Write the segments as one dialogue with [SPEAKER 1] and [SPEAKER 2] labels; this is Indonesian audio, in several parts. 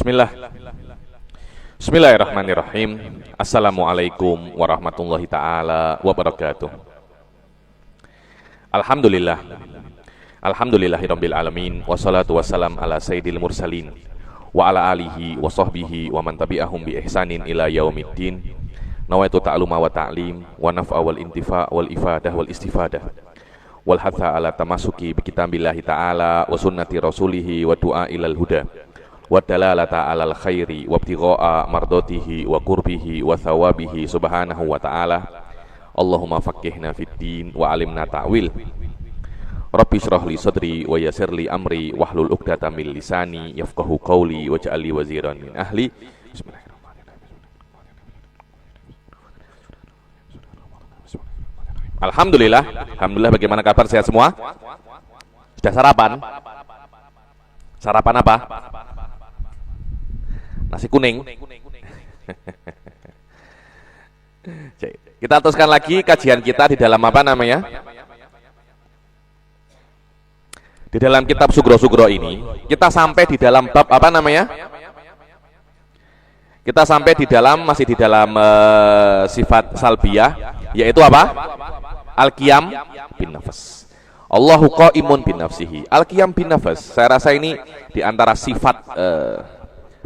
[SPEAKER 1] Bismillah. Bismillahirrahmanirrahim. Assalamualaikum warahmatullahi ta'ala wabarakatuh. Alhamdulillah. Alhamdulillahirabbil alamin. Wassalatu wassalam ala sayyidil mursalin wa ala alihi wa sahbihi wa man tabi'ahum bi ihsanin ila yaumiddin. Nawaitu ta'luma wa ta'lim wa naf'a wal intifa' wal ifadah wal istifadah wal hatha ala tamasuki bi kitabillahi ta'ala wa sunnati rasulihi wa du'a ilal huda wa dalalata alal khairi wa ibtigha'a mardatihi wa qurbihi wa thawabihi subhanahu wa ta'ala. Allahumma faqihna fid din wa alimna ta'wil. Rabbi shrah li sadri wa yassir li amri wahlul 'uqdatam min lisani yafqahu qawli waj'al li waziran min ahli. Bismillahirrahmanirrahim. Alhamdulillah. Alhamdulillah, bagaimana kabar, sehat semua? Sudah sarapan? Sarapan apa? Nasi kuning. Kita teruskan lagi kajian kita di dalam apa namanya? Di dalam kitab Sugro-Sugro ini, kita sampai di dalam bab apa namanya? Kita sampai di dalam, masih di dalam sifat salbiyah, yaitu apa? Al-qiyam bin nafas. Allahu qaimun bin nafsihi. Al-qiyam bin nafas. Saya rasa ini di antara sifat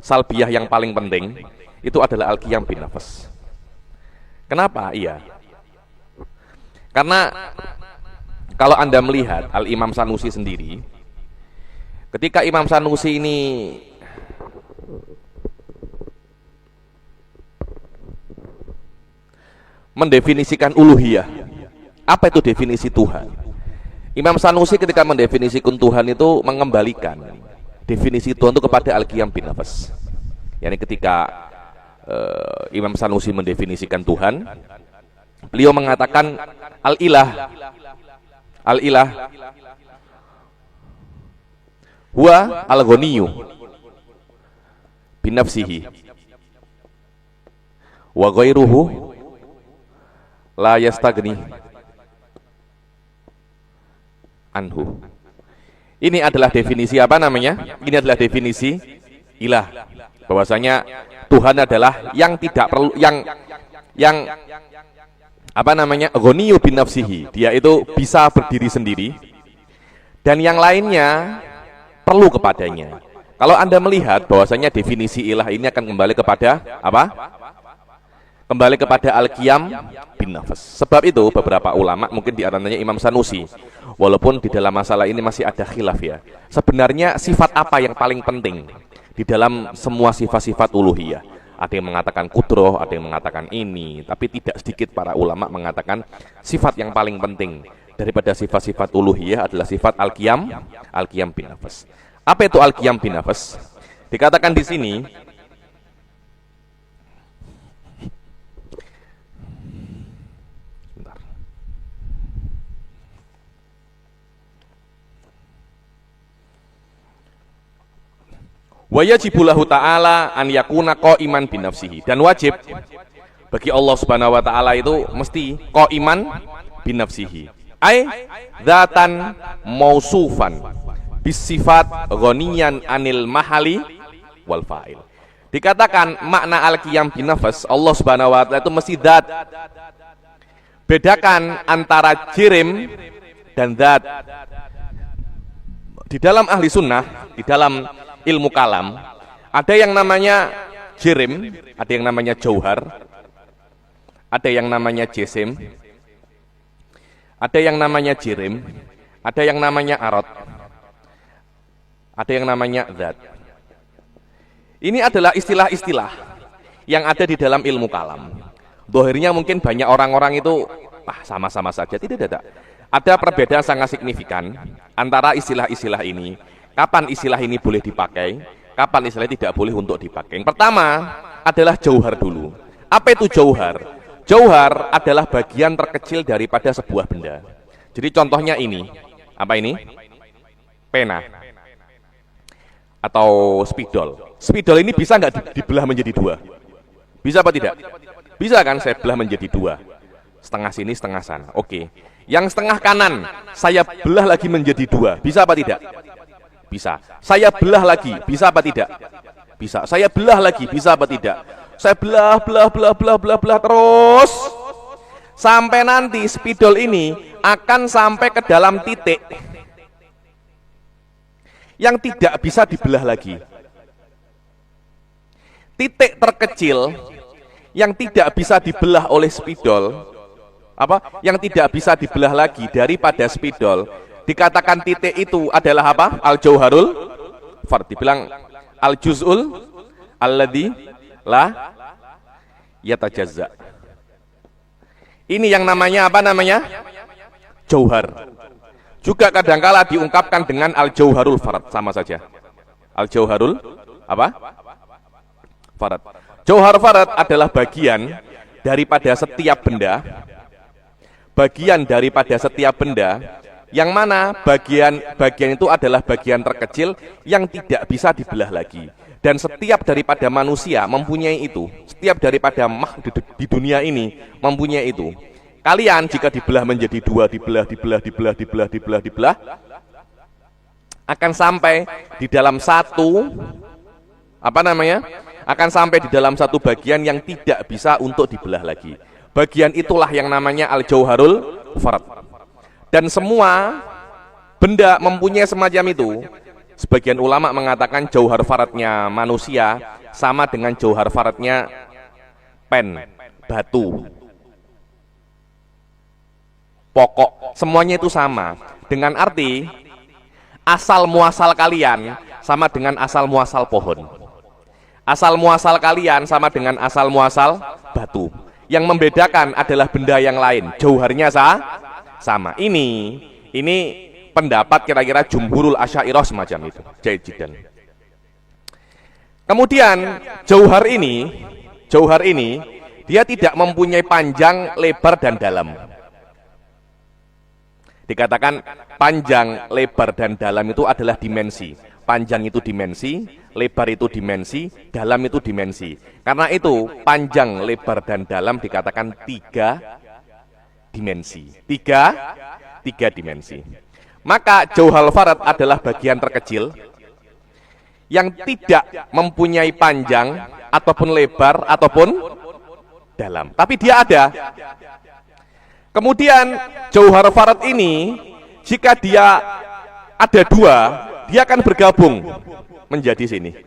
[SPEAKER 1] salbiyah yang paling penting itu adalah al-qiyam bin nafas. Kenapa? Iya. Karena kalau Anda melihat Al-Imam Sanusi sendiri, ketika Imam Sanusi ini mendefinisikan uluhiyah, apa itu definisi Tuhan? Imam Sanusi ketika mendefinisikan Tuhan itu mengembalikan definisi Tuhan itu kepada al-qiyam bin nafas. Yani ketika Imam Sanusi mendefinisikan Tuhan, beliau mengatakan al-ilah huwa al-ghaniyyu bin nafsihi wa ghairuhu la yastagni anhu. Ini adalah definisi apa namanya? Ini adalah definisi ilah. Bahwasanya Tuhan adalah yang tidak perlu, yang apa namanya? Ghaniyyu bin nafsihi. Dia itu bisa berdiri sendiri dan yang lainnya perlu kepadanya. Kalau Anda melihat bahwasanya definisi ilah ini akan kembali kepada apa? Kembali kepada al-qiyam bin nafas. Sebab itu beberapa ulama, mungkin di antaranya Imam Sanusi, walaupun di dalam masalah ini masih ada khilaf ya, sebenarnya sifat apa yang paling penting di dalam semua sifat-sifat uluhiyah? Ada yang mengatakan kudroh, ada yang mengatakan ini, tapi tidak sedikit para ulama mengatakan sifat yang paling penting daripada sifat-sifat uluhiyah adalah sifat al-qiyam bin nafas. Apa itu al-qiyam bin nafas? Dikatakan di sini wa yajibu lahu ta'ala an yakuna qaiman bin nafsihi, dan wajib bagi Allah Subhanahu wa taala itu mesti qaiman bin nafsihi, ai dzatan mausufan bis sifat ghaniyan anil mahali wal fa'il. Dikatakan makna al-qiyam bin nafas, Allah Subhanahu wa taala itu mesti zat. Bedakan antara jirim dan zat. Di dalam ahli sunnah, di dalam ilmu kalam, ada yang namanya jirim, ada yang namanya jauhar, ada yang namanya jisim, ada yang namanya jirim, ada yang namanya arad, ada yang namanya zat. Ini adalah istilah-istilah yang ada di dalam ilmu kalam. Dohirnya mungkin banyak orang-orang itu sama-sama saja, tidak ada. Ada perbedaan sangat signifikan antara istilah-istilah ini. Kapan istilah ini boleh dipakai, kapan istilah tidak boleh untuk dipakai. Yang pertama adalah jauhar dulu. Apa itu jauhar? Jauhar adalah bagian terkecil daripada sebuah benda. Jadi contohnya ini, apa ini? Pena atau spidol. Spidol ini bisa nggak dibelah menjadi dua? Bisa apa tidak? Bisa kan, saya belah menjadi dua. Setengah sini, setengah sana. Oke. Yang setengah kanan, saya belah lagi menjadi dua. Bisa apa tidak? Bisa. Saya belah lagi, bisa apa tidak? Bisa. Saya belah lagi, bisa apa tidak? Saya belah terus sampai nanti spidol ini akan sampai ke dalam titik yang tidak bisa dibelah lagi. Titik terkecil yang tidak bisa dibelah oleh spidol, yang tidak bisa dibelah lagi daripada spidol, dikatakan titik itu adalah apa? Al-Jauharul Fard. Dibilang al-juz'ul alladzi la yatajazza. Ini yang namanya apa namanya? Jauhar. Juga kadangkala diungkapkan dengan al-Jauharul Fard, sama saja. Al-Jauharul apa? Fard. Jauhar Fard adalah bagian daripada setiap benda. Bagian daripada setiap benda yang mana bagian itu adalah bagian terkecil yang tidak bisa dibelah lagi. Dan setiap daripada manusia mempunyai itu. Setiap daripada makhluk di dunia ini mempunyai itu. Kalian jika dibelah menjadi dua, dibelah, akan sampai di dalam satu, akan sampai di dalam satu bagian yang tidak bisa untuk dibelah lagi. Bagian itulah yang namanya Al-Jauharul Fard. Dan semua benda mempunyai semacam itu. Sebagian ulama mengatakan jauhar faradnya manusia sama dengan jauhar faradnya pen, batu, pokok, semuanya itu sama. Dengan arti asal muasal kalian sama dengan asal muasal pohon. Asal muasal kalian sama dengan asal muasal batu. Yang membedakan adalah benda yang lain, jauharnya sama. Ini pendapat kira-kira jumhurul asy'ariyah semacam itu. Jaid jiddan. Kemudian jauhar ini dia tidak mempunyai panjang, lebar dan dalam. Dikatakan panjang, lebar dan dalam itu adalah dimensi. Panjang itu dimensi, lebar itu dimensi, dalam itu dimensi. Karena itu panjang, lebar dan dalam dikatakan tiga dimensi. Tiga dimensi. Maka jauhar fard adalah bagian terkecil yang tidak mempunyai panjang ataupun lebar ataupun dalam, tapi dia ada. Kemudian jauhar fard ini jika dia ada dua, dia akan bergabung menjadi sini.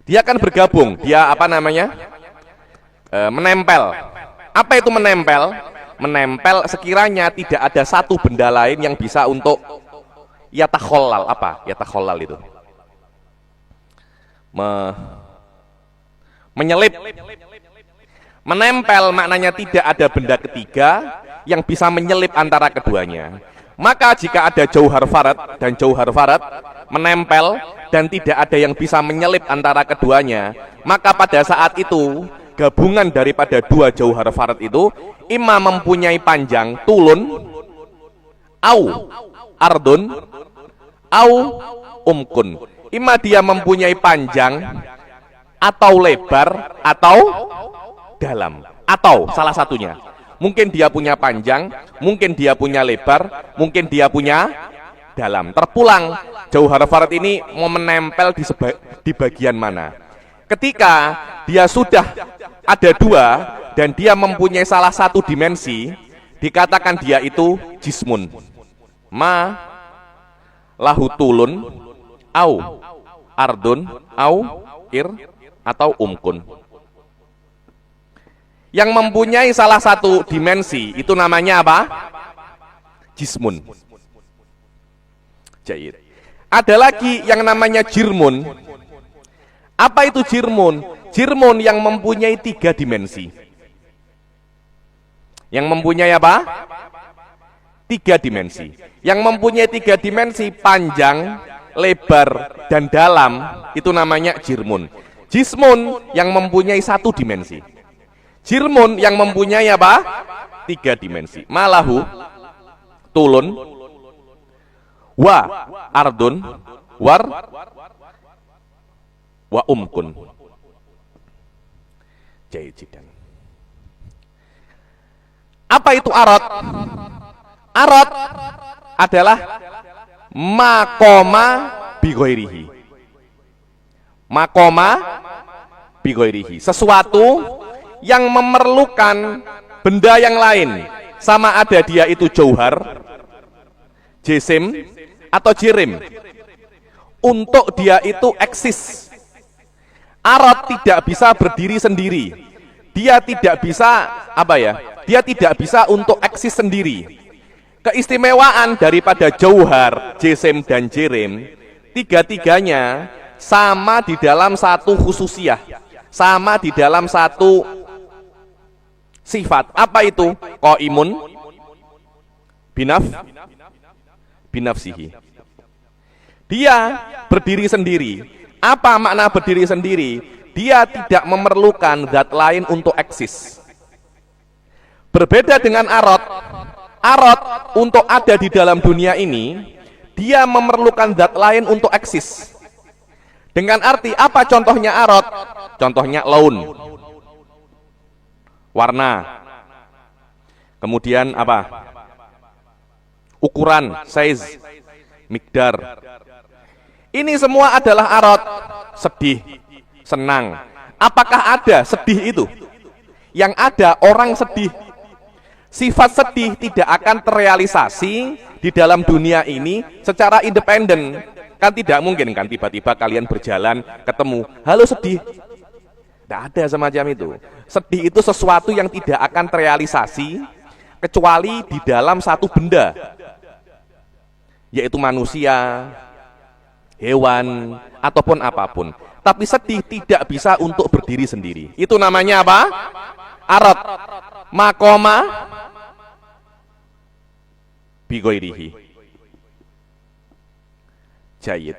[SPEAKER 1] Dia akan bergabung, dia menempel. Apa itu menempel? Menempel sekiranya tidak ada satu benda lain yang bisa untuk yatakhollal. Apa yatakhollal itu? Menyelip. Menempel maknanya tidak ada benda ketiga yang bisa menyelip antara keduanya. Maka jika ada jauhar fard dan jauhar fard menempel dan tidak ada yang bisa menyelip antara keduanya, maka pada saat itu gabungan daripada dua jauhar fard itu imma mempunyai panjang tulun au ardun au umkun. Imma dia mempunyai panjang atau lebar atau dalam, atau salah satunya. Mungkin dia punya panjang, mungkin dia punya lebar, mungkin dia punya dalam. Terpulang jauhar fard ini mau menempel di bagian mana. Ketika dia sudah ada dua dan dia mempunyai salah satu dimensi, dikatakan dia itu jismun. Ma lahu tulun au ardun au ir atau umkun. Yang mempunyai salah satu dimensi itu namanya apa? Jismun. Jaid. Ada lagi yang namanya jirmun. Apa itu jirmun? Jirmun yang mempunyai tiga dimensi. Yang mempunyai apa? Tiga dimensi. Yang mempunyai tiga dimensi, panjang, lebar, dan dalam, itu namanya jirmun. Jismun yang mempunyai satu dimensi. Jirmun yang mempunyai apa? Tiga dimensi. Malahu tulun wa ardun war wa umkun. Jaid jiddan. Apa itu arad? Arad adalah makoma bi ghairihi. Makoma bighairihi, sesuatu yang memerlukan benda yang lain, sama ada dia itu jauhar, jisim atau jirim, untuk dia itu eksis. Arad tidak bisa berdiri sendiri, dia tidak bisa dia tidak bisa untuk eksis sendiri. Keistimewaan daripada jauhar, jisim dan jirim, tiga-tiganya sama di dalam satu khususiyah, sama di dalam satu sifat. Apa itu? Qaimun binafsihi. Dia berdiri sendiri. Apa makna berdiri sendiri? Dia tidak memerlukan zat lain untuk eksis. Berbeda dengan arad. Arad untuk ada di dalam dunia ini, dia memerlukan zat lain untuk eksis. Dengan arti apa contohnya arad? Contohnya laun, warna, kemudian apa? Ukuran, size, miqdar. Ini semua adalah arad. Sedih, senang. Apakah ada sedih itu? Yang ada orang sedih. Sifat sedih tidak akan terrealisasi di dalam dunia ini secara independen. Kan tidak mungkin kan tiba-tiba kalian berjalan ketemu, halo sedih. Tidak ada semacam itu. Sedih itu sesuatu yang tidak akan terrealisasi kecuali di dalam satu benda, yaitu manusia, hewan, ataupun apapun. Tapi sedih tidak bisa untuk berdiri sendiri. Itu namanya apa? Arad. Makoma bighairihi. Jayid.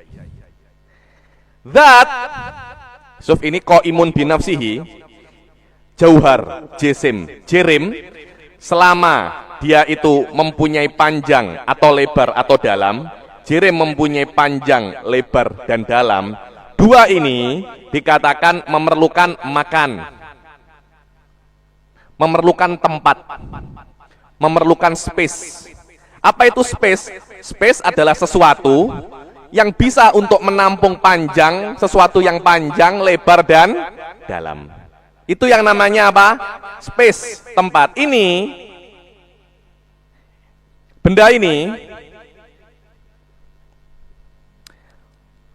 [SPEAKER 1] Zat, suf ini qaimun binafsihi, jauhar, jisim, jirim, selama dia itu mempunyai panjang atau lebar atau dalam, jirim mempunyai panjang, lebar dan dalam, dua ini dikatakan memerlukan makan, memerlukan tempat, memerlukan space. Apa itu space? Space adalah sesuatu yang bisa untuk menampung panjang, sesuatu yang panjang, lebar dan dalam. Itu yang namanya apa? Space, tempat. Ini benda ini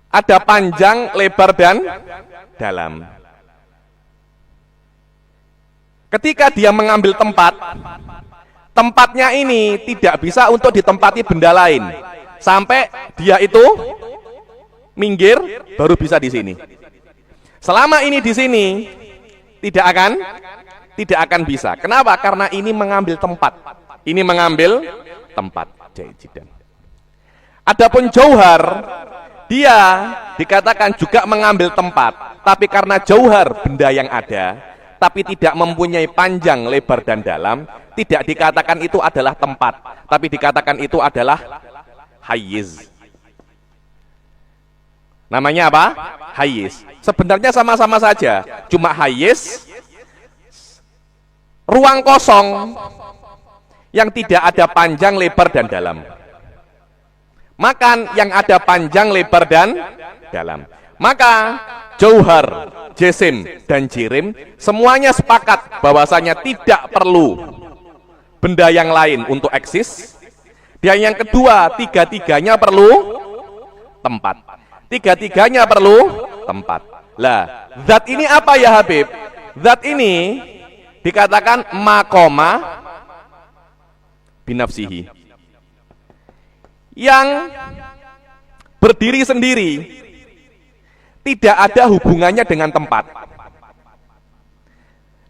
[SPEAKER 1] ada panjang, lebar dan dalam. Ketika dia mengambil tempat, tempatnya ini tidak bisa untuk ditempati benda lain. Sampai dia itu minggir baru bisa di sini. Selama ini di sini tidak akan bisa. Kenapa? Karena ini mengambil tempat. Ini mengambil tempat. Adapun jauhar, dia dikatakan juga mengambil tempat, tapi karena jauhar benda yang ada, tapi tidak mempunyai panjang, lebar dan dalam, tidak dikatakan itu adalah tempat, tapi dikatakan itu adalah hayyiz. Namanya apa? Hayyiz. Sebenarnya sama-sama saja, cuma hayyiz ruang kosong yang tidak ada panjang, lebar dan dalam. Makan yang ada panjang, lebar dan dalam. Maka jauhar, jisim dan jirim semuanya sepakat bahwasanya tidak perlu benda yang lain untuk eksis. Dan yang kedua, tiga-tiganya perlu tempat. Tiga-tiganya perlu tempat. Lah, zat ini apa ya Habib? Zat ini dikatakan makoma binafsihi, yang berdiri sendiri, tidak ada hubungannya dengan tempat.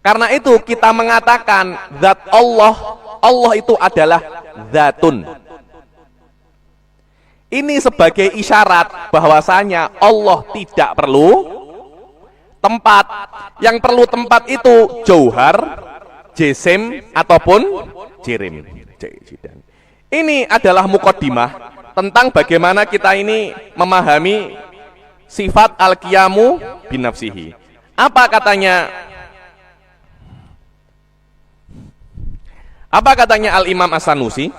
[SPEAKER 1] Karena itu kita mengatakan zat Allah, Allah itu adalah zatun. Ini sebagai isyarat bahwasanya Allah tidak perlu tempat. Yang perlu tempat itu jauhar, jisim ataupun jirim. Ini adalah muqaddimah tentang bagaimana kita ini memahami sifat al-qiyamu binafsihi. Apa katanya? Apa katanya Al-Imam As-Sanusi?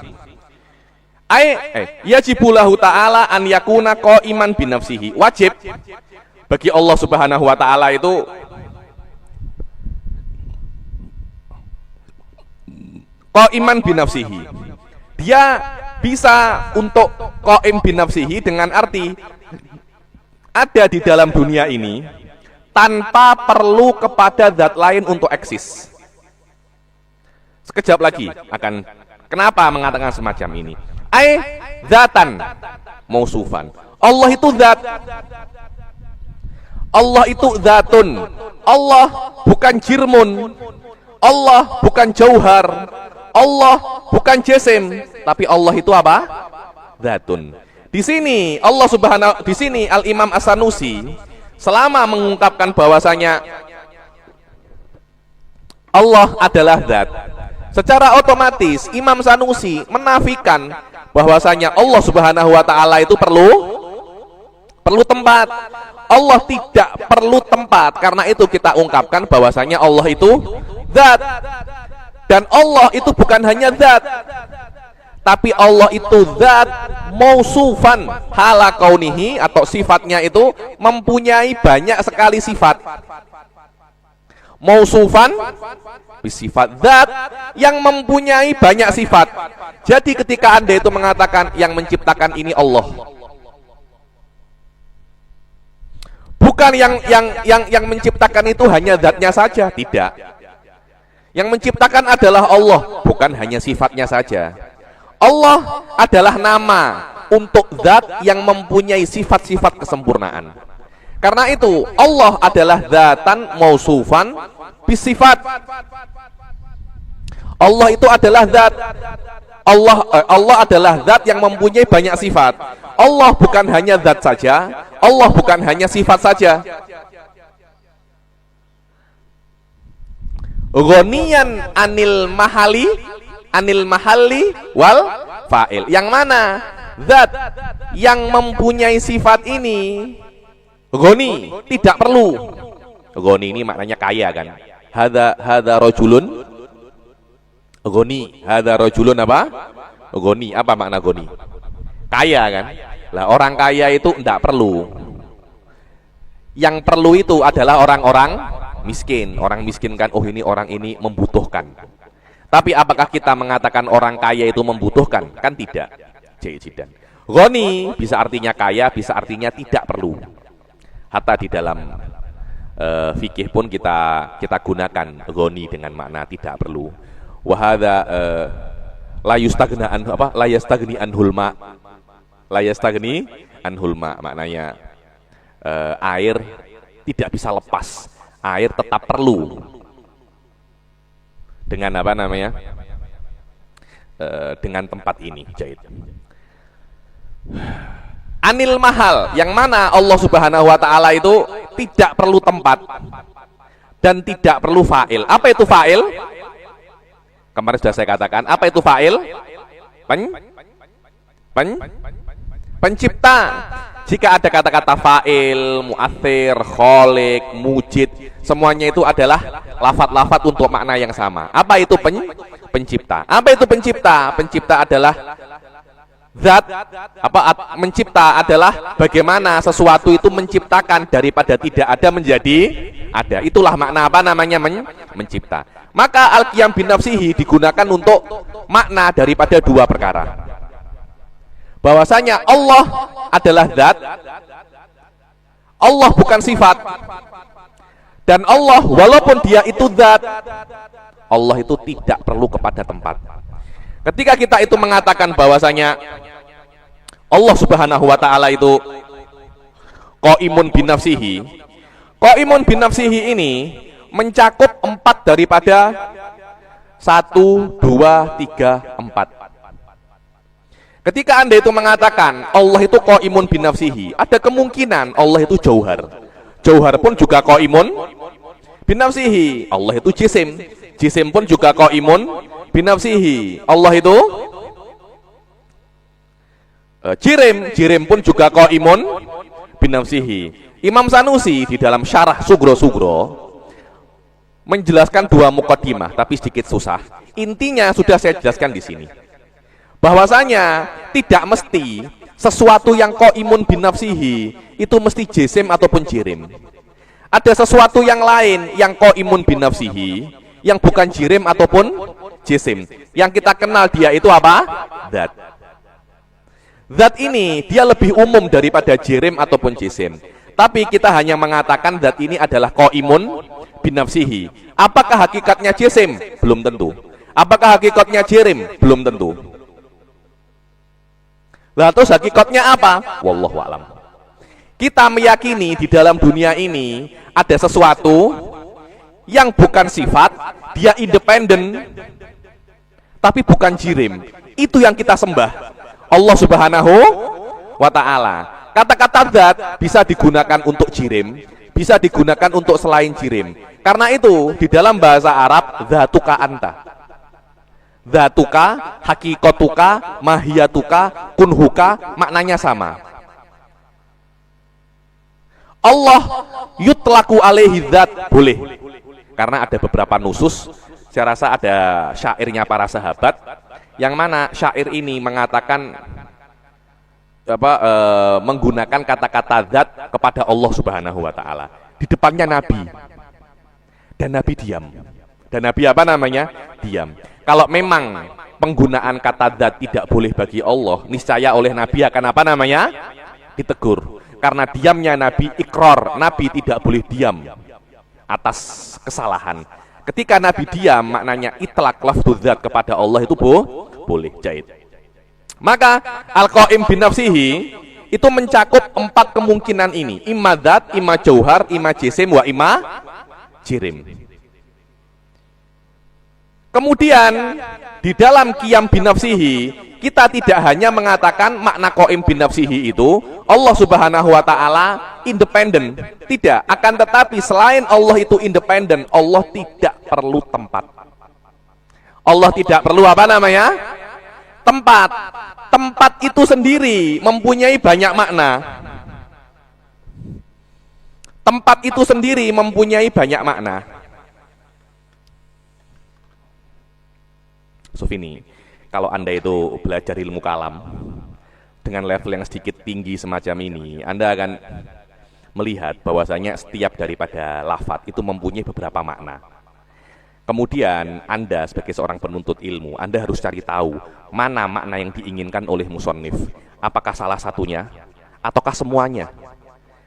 [SPEAKER 1] Yajibulahu ta'ala an yakuna qaiman binafsihi. Wajib bagi Allah Subhanahu wa taala itu qaiman binafsihi. Dia bisa untuk qaim binafsihi dengan arti ada di dalam dunia ini tanpa perlu kepada zat lain untuk eksis. Sekejap lagi akan kenapa mengatakan semacam ini. Zatan mausufan. Allah itu zat. Allah itu zatun. Allah bukan jirmun. Allah bukan jauhar. Allah bukan jisim, tapi Allah itu apa? Zatun. Di sini Allah Subhanahu, di sini Al Imam As-Sanusi selama mengungkapkan bahwasanya Allah adalah zat, secara otomatis Imam Sanusi menafikan bahwasanya Allah Subhanahu wa taala itu perlu tempat. Allah tidak perlu tempat. Karena itu kita ungkapkan bahwasanya Allah itu zat. Dan Allah itu bukan hanya zat, tapi Allah itu zat mausufan hala kaunihi, atau sifatnya itu mempunyai banyak sekali sifat. Mausufan bisifat, zat yang mempunyai banyak sifat. Jadi ketika Anda itu mengatakan yang menciptakan ini Allah, bukan yang menciptakan itu hanya zatnya saja, tidak. Yang menciptakan adalah Allah, bukan hanya sifatnya saja. Allah adalah nama untuk zat yang mempunyai sifat-sifat kesempurnaan. Karena itu Allah adalah zatan mausufan bisifat. Allah itu adalah zat. Allah adalah zat yang mempunyai banyak sifat. Allah bukan hanya zat saja, Allah bukan hanya sifat saja. Ghaniyan anil mahali wal fa'il. Yang mana zat yang mempunyai sifat ini ghani, tidak perlu. Ghani ini maknanya kaya kan. Hadza rajulun ghani. Hadza rajulun apa? Ghani. Apa makna ghani? Kaya kan. Lah orang kaya itu tidak perlu. Yang perlu itu adalah orang-orang miskin. Orang miskin kan, oh ini orang ini membutuhkan. Tapi apakah kita mengatakan orang kaya itu membutuhkan? Kan tidak. Jayidan. Ghani bisa artinya kaya, bisa artinya tidak perlu. Hatta di dalam fikih pun kita gunakan ghani dengan makna tidak perlu. Wa hadza la yustagna an apa? La yastagni anhul ma. La yastagni anhul ma, maknanya air tidak bisa lepas. Air tetap perlu dengan apa namanya, dengan tempat ini. Jahit. Anil mahal, yang mana Allah Subhanahu wa taala itu tidak perlu tempat dan tidak perlu fa'il. Apa itu fa'il? Kemarin sudah saya katakan. Apa itu fa'il? Pencipta. Jika ada kata-kata fa'il, mu'athir, kholik, mujid, semuanya itu adalah lafat-lafat untuk makna yang sama. Apa itu pencipta? Apa itu pencipta? Pencipta adalah zat. Mencipta adalah bagaimana sesuatu itu menciptakan daripada tidak ada menjadi ada. Itulah makna apa namanya mencipta. Maka al-qiyam binafsihi digunakan untuk makna daripada dua perkara. Bahwasanya Allah adalah zat, Allah bukan sifat. Dan Allah walaupun dia itu zat, Allah itu tidak perlu kepada tempat. Ketika kita itu mengatakan bahwasanya Allah Subhanahu wa taala itu qaimun binafsihi. Qaimun binafsihi ini mencakup 4 daripada 1, 2, 3, 4. Ketika Anda itu mengatakan Allah itu qaimun binafsihi, ada kemungkinan Allah itu jauhar. Jauhar pun juga qaimun binafsihi. Allah itu jisim. Jisim pun juga qaimun binafsihi. Allah itu jirim. Jirim pun juga qaimun binafsihi. Imam Sanusi di dalam syarah Sugro menjelaskan 2 muqaddimah, tapi sedikit susah. Intinya sudah saya jelaskan di sini. Bahwasanya tidak mesti sesuatu yang qaimun binafsihi itu mesti jisim ataupun jirim. Ada sesuatu yang lain yang qaimun binafsihi yang bukan jirim ataupun jisim. Yang kita kenal dia itu apa? Zat. Zat ini dia lebih umum daripada jirim ataupun jisim. Tapi kita hanya mengatakan zat ini adalah qaimun binafsihi. Apakah hakikatnya jisim? Belum tentu. Apakah hakikatnya jirim? Belum tentu. Lah terus hakikatnya apa? Wallahu a'lam. Kita meyakini di dalam dunia ini ada sesuatu yang bukan sifat, dia independen, tapi bukan jirim. Itu yang kita sembah. Allah Subhanahu wa ta'ala. Kata-kata zat bisa digunakan untuk jirim, bisa digunakan untuk selain jirim. Karena itu di dalam bahasa Arab zatuka anta. Zatuka, hakikatuka, mahiyatuka, kunhuka, maknanya sama. Allah yutlaku alaihi zat, boleh. Karena ada beberapa nusus, saya rasa ada syairnya para sahabat, yang mana syair ini mengatakan menggunakan kata-kata zat kepada Allah Subhanahu wa ta'ala. Di depannya Nabi. Dan Nabi diam. Dan Nabi apa namanya? Diam. Kalau memang penggunaan kata zat tidak boleh bagi Allah, niscaya oleh Nabi akan apa namanya? Ditegur. Karena diamnya Nabi ikrar, Nabi tidak boleh diam atas kesalahan. Ketika Nabi diam, maknanya itlaq lafdzu zat kepada Allah itu boleh, jahit. Maka al-qaim binafsihi itu mencakup 4 kemungkinan ini. Imma zat, imma jauhar, imma jisim, wa imma jirim. Kemudian di dalam qiyam binafsihi kita tidak hanya mengatakan makna qaim binafsihi itu Allah Subhanahu wa ta'ala independen, tidak. Akan tetapi selain Allah itu independen, Allah tidak perlu tempat. Allah tidak perlu apa namanya? Tempat. Tempat itu sendiri mempunyai banyak makna. Tempat itu sendiri mempunyai banyak makna. Sufini, kalau Anda itu belajar ilmu kalam dengan level yang sedikit tinggi semacam ini, Anda akan melihat bahwasanya setiap daripada lafadz itu mempunyai beberapa makna. Kemudian Anda sebagai seorang penuntut ilmu, Anda harus cari tahu mana makna yang diinginkan oleh musannif. Apakah salah satunya ataukah semuanya?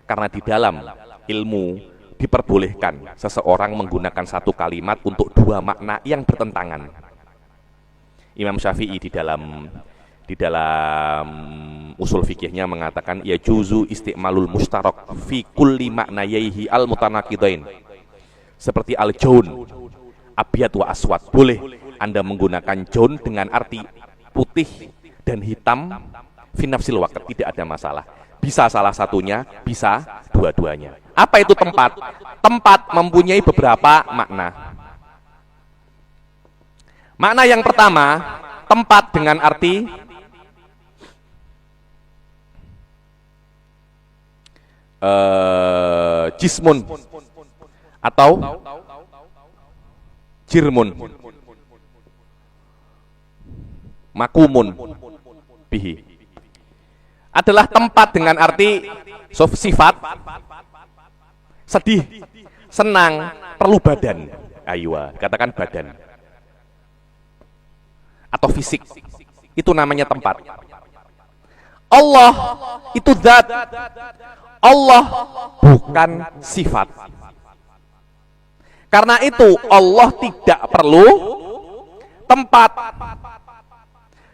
[SPEAKER 1] Karena di dalam ilmu diperbolehkan seseorang menggunakan satu kalimat untuk 2 makna yang bertentangan. Imam Syafi'i di dalam usul fikihnya mengatakan ya juzu isti'malul mustarak fi kulli maknayaihi al mutanaqidain. Seperti al-jaun, abyad wa aswad. Boleh Anda menggunakan jaun dengan arti putih dan hitam fi nafsil waqt, tidak ada masalah. Bisa salah satunya, bisa dua-duanya. Apa itu tempat? Tempat mempunyai beberapa makna. Makna yang pertama, tempat dengan arti jismun atau jirmun, makumun bihi, adalah tempat dengan arti sifat, sedih, senang, perlu badan. Aywa, katakan badan atau fisik, itu namanya tempat. Allah itu zat, Allah bukan sifat. Karena itu Allah tidak perlu tempat.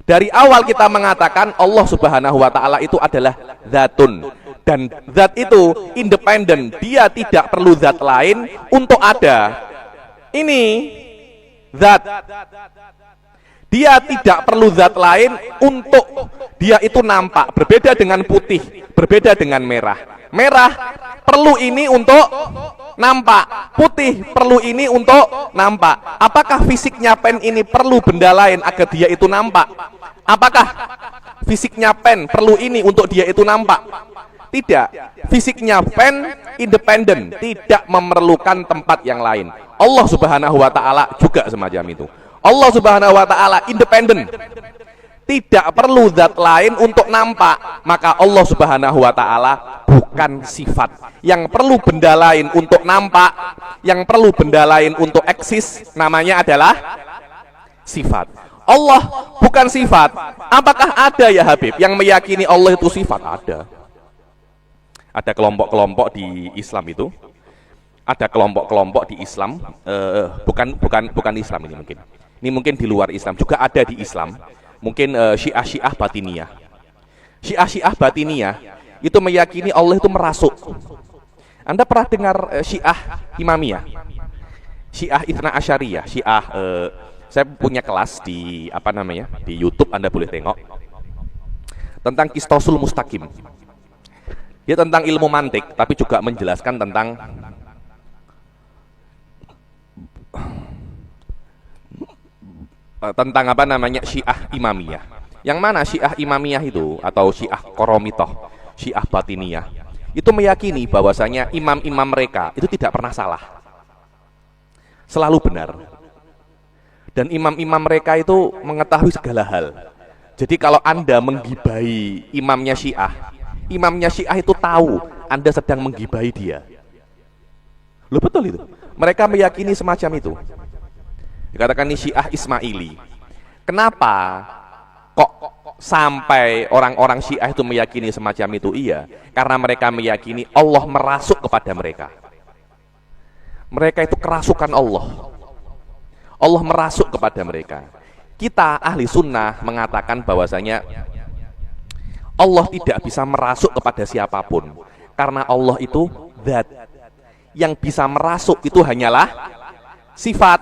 [SPEAKER 1] Dari awal kita mengatakan Allah Subhanahu wa ta'ala itu adalah zatun, dan zat itu independen, dia tidak perlu zat lain untuk ada. Ini zat, dia tidak perlu zat lain untuk dia itu nampak. Berbeda dengan putih, berbeda dengan merah. Merah perlu ini untuk nampak, putih perlu ini untuk nampak. Apakah fisiknya pen ini perlu benda lain agar dia itu nampak? Apakah fisiknya pen perlu ini untuk dia itu nampak? Tidak. Fisiknya pen independen, tidak memerlukan tempat yang lain. Allah Subhanahu wa ta'ala juga semacam itu. Allah Subhanahu wa ta'ala independen. Tidak perlu zat lain untuk nampak, maka Allah Subhanahu wa taala bukan sifat. Yang perlu benda lain untuk nampak, yang perlu benda lain untuk eksis, namanya adalah sifat. Allah bukan sifat. Apakah ada ya Habib yang meyakini Allah itu sifat? Ada. Ada kelompok-kelompok di Islam itu. Ada kelompok-kelompok di Islam, bukan Islam ini mungkin. Ini mungkin di luar Islam juga ada di Islam. Mungkin Syiah batiniyah. Syiah batiniyah itu meyakini Allah itu merasuk. Anda pernah dengar Syiah Imamiyah? Syiah Itsna Asyariyah, Syiah saya punya kelas di di YouTube, Anda boleh tengok. Tentang Qistosul Mustaqim. Dia tentang ilmu mantik tapi juga menjelaskan tentang Syiah Imamiyah. Yang mana Syiah Imamiyah itu atau Syiah Qoromitoh, Syiah Batiniyah itu meyakini bahwasanya imam-imam mereka itu tidak pernah salah, selalu benar, dan imam-imam mereka itu mengetahui segala hal. Jadi kalau Anda menggibahi imamnya Syiah itu tahu Anda sedang menggibahi dia. Loh, betul itu. Mereka meyakini semacam itu. Dikatakan ini Syiah Ismaili. Kenapa kok sampai orang-orang Syiah itu meyakini semacam itu? Iya, karena mereka meyakini Allah merasuk kepada mereka. Mereka itu kerasukan Allah. Allah merasuk kepada mereka. Kita ahli sunnah mengatakan bahwasanya Allah tidak bisa merasuk kepada siapapun, karena Allah itu zat. Yang bisa merasuk itu hanyalah sifat.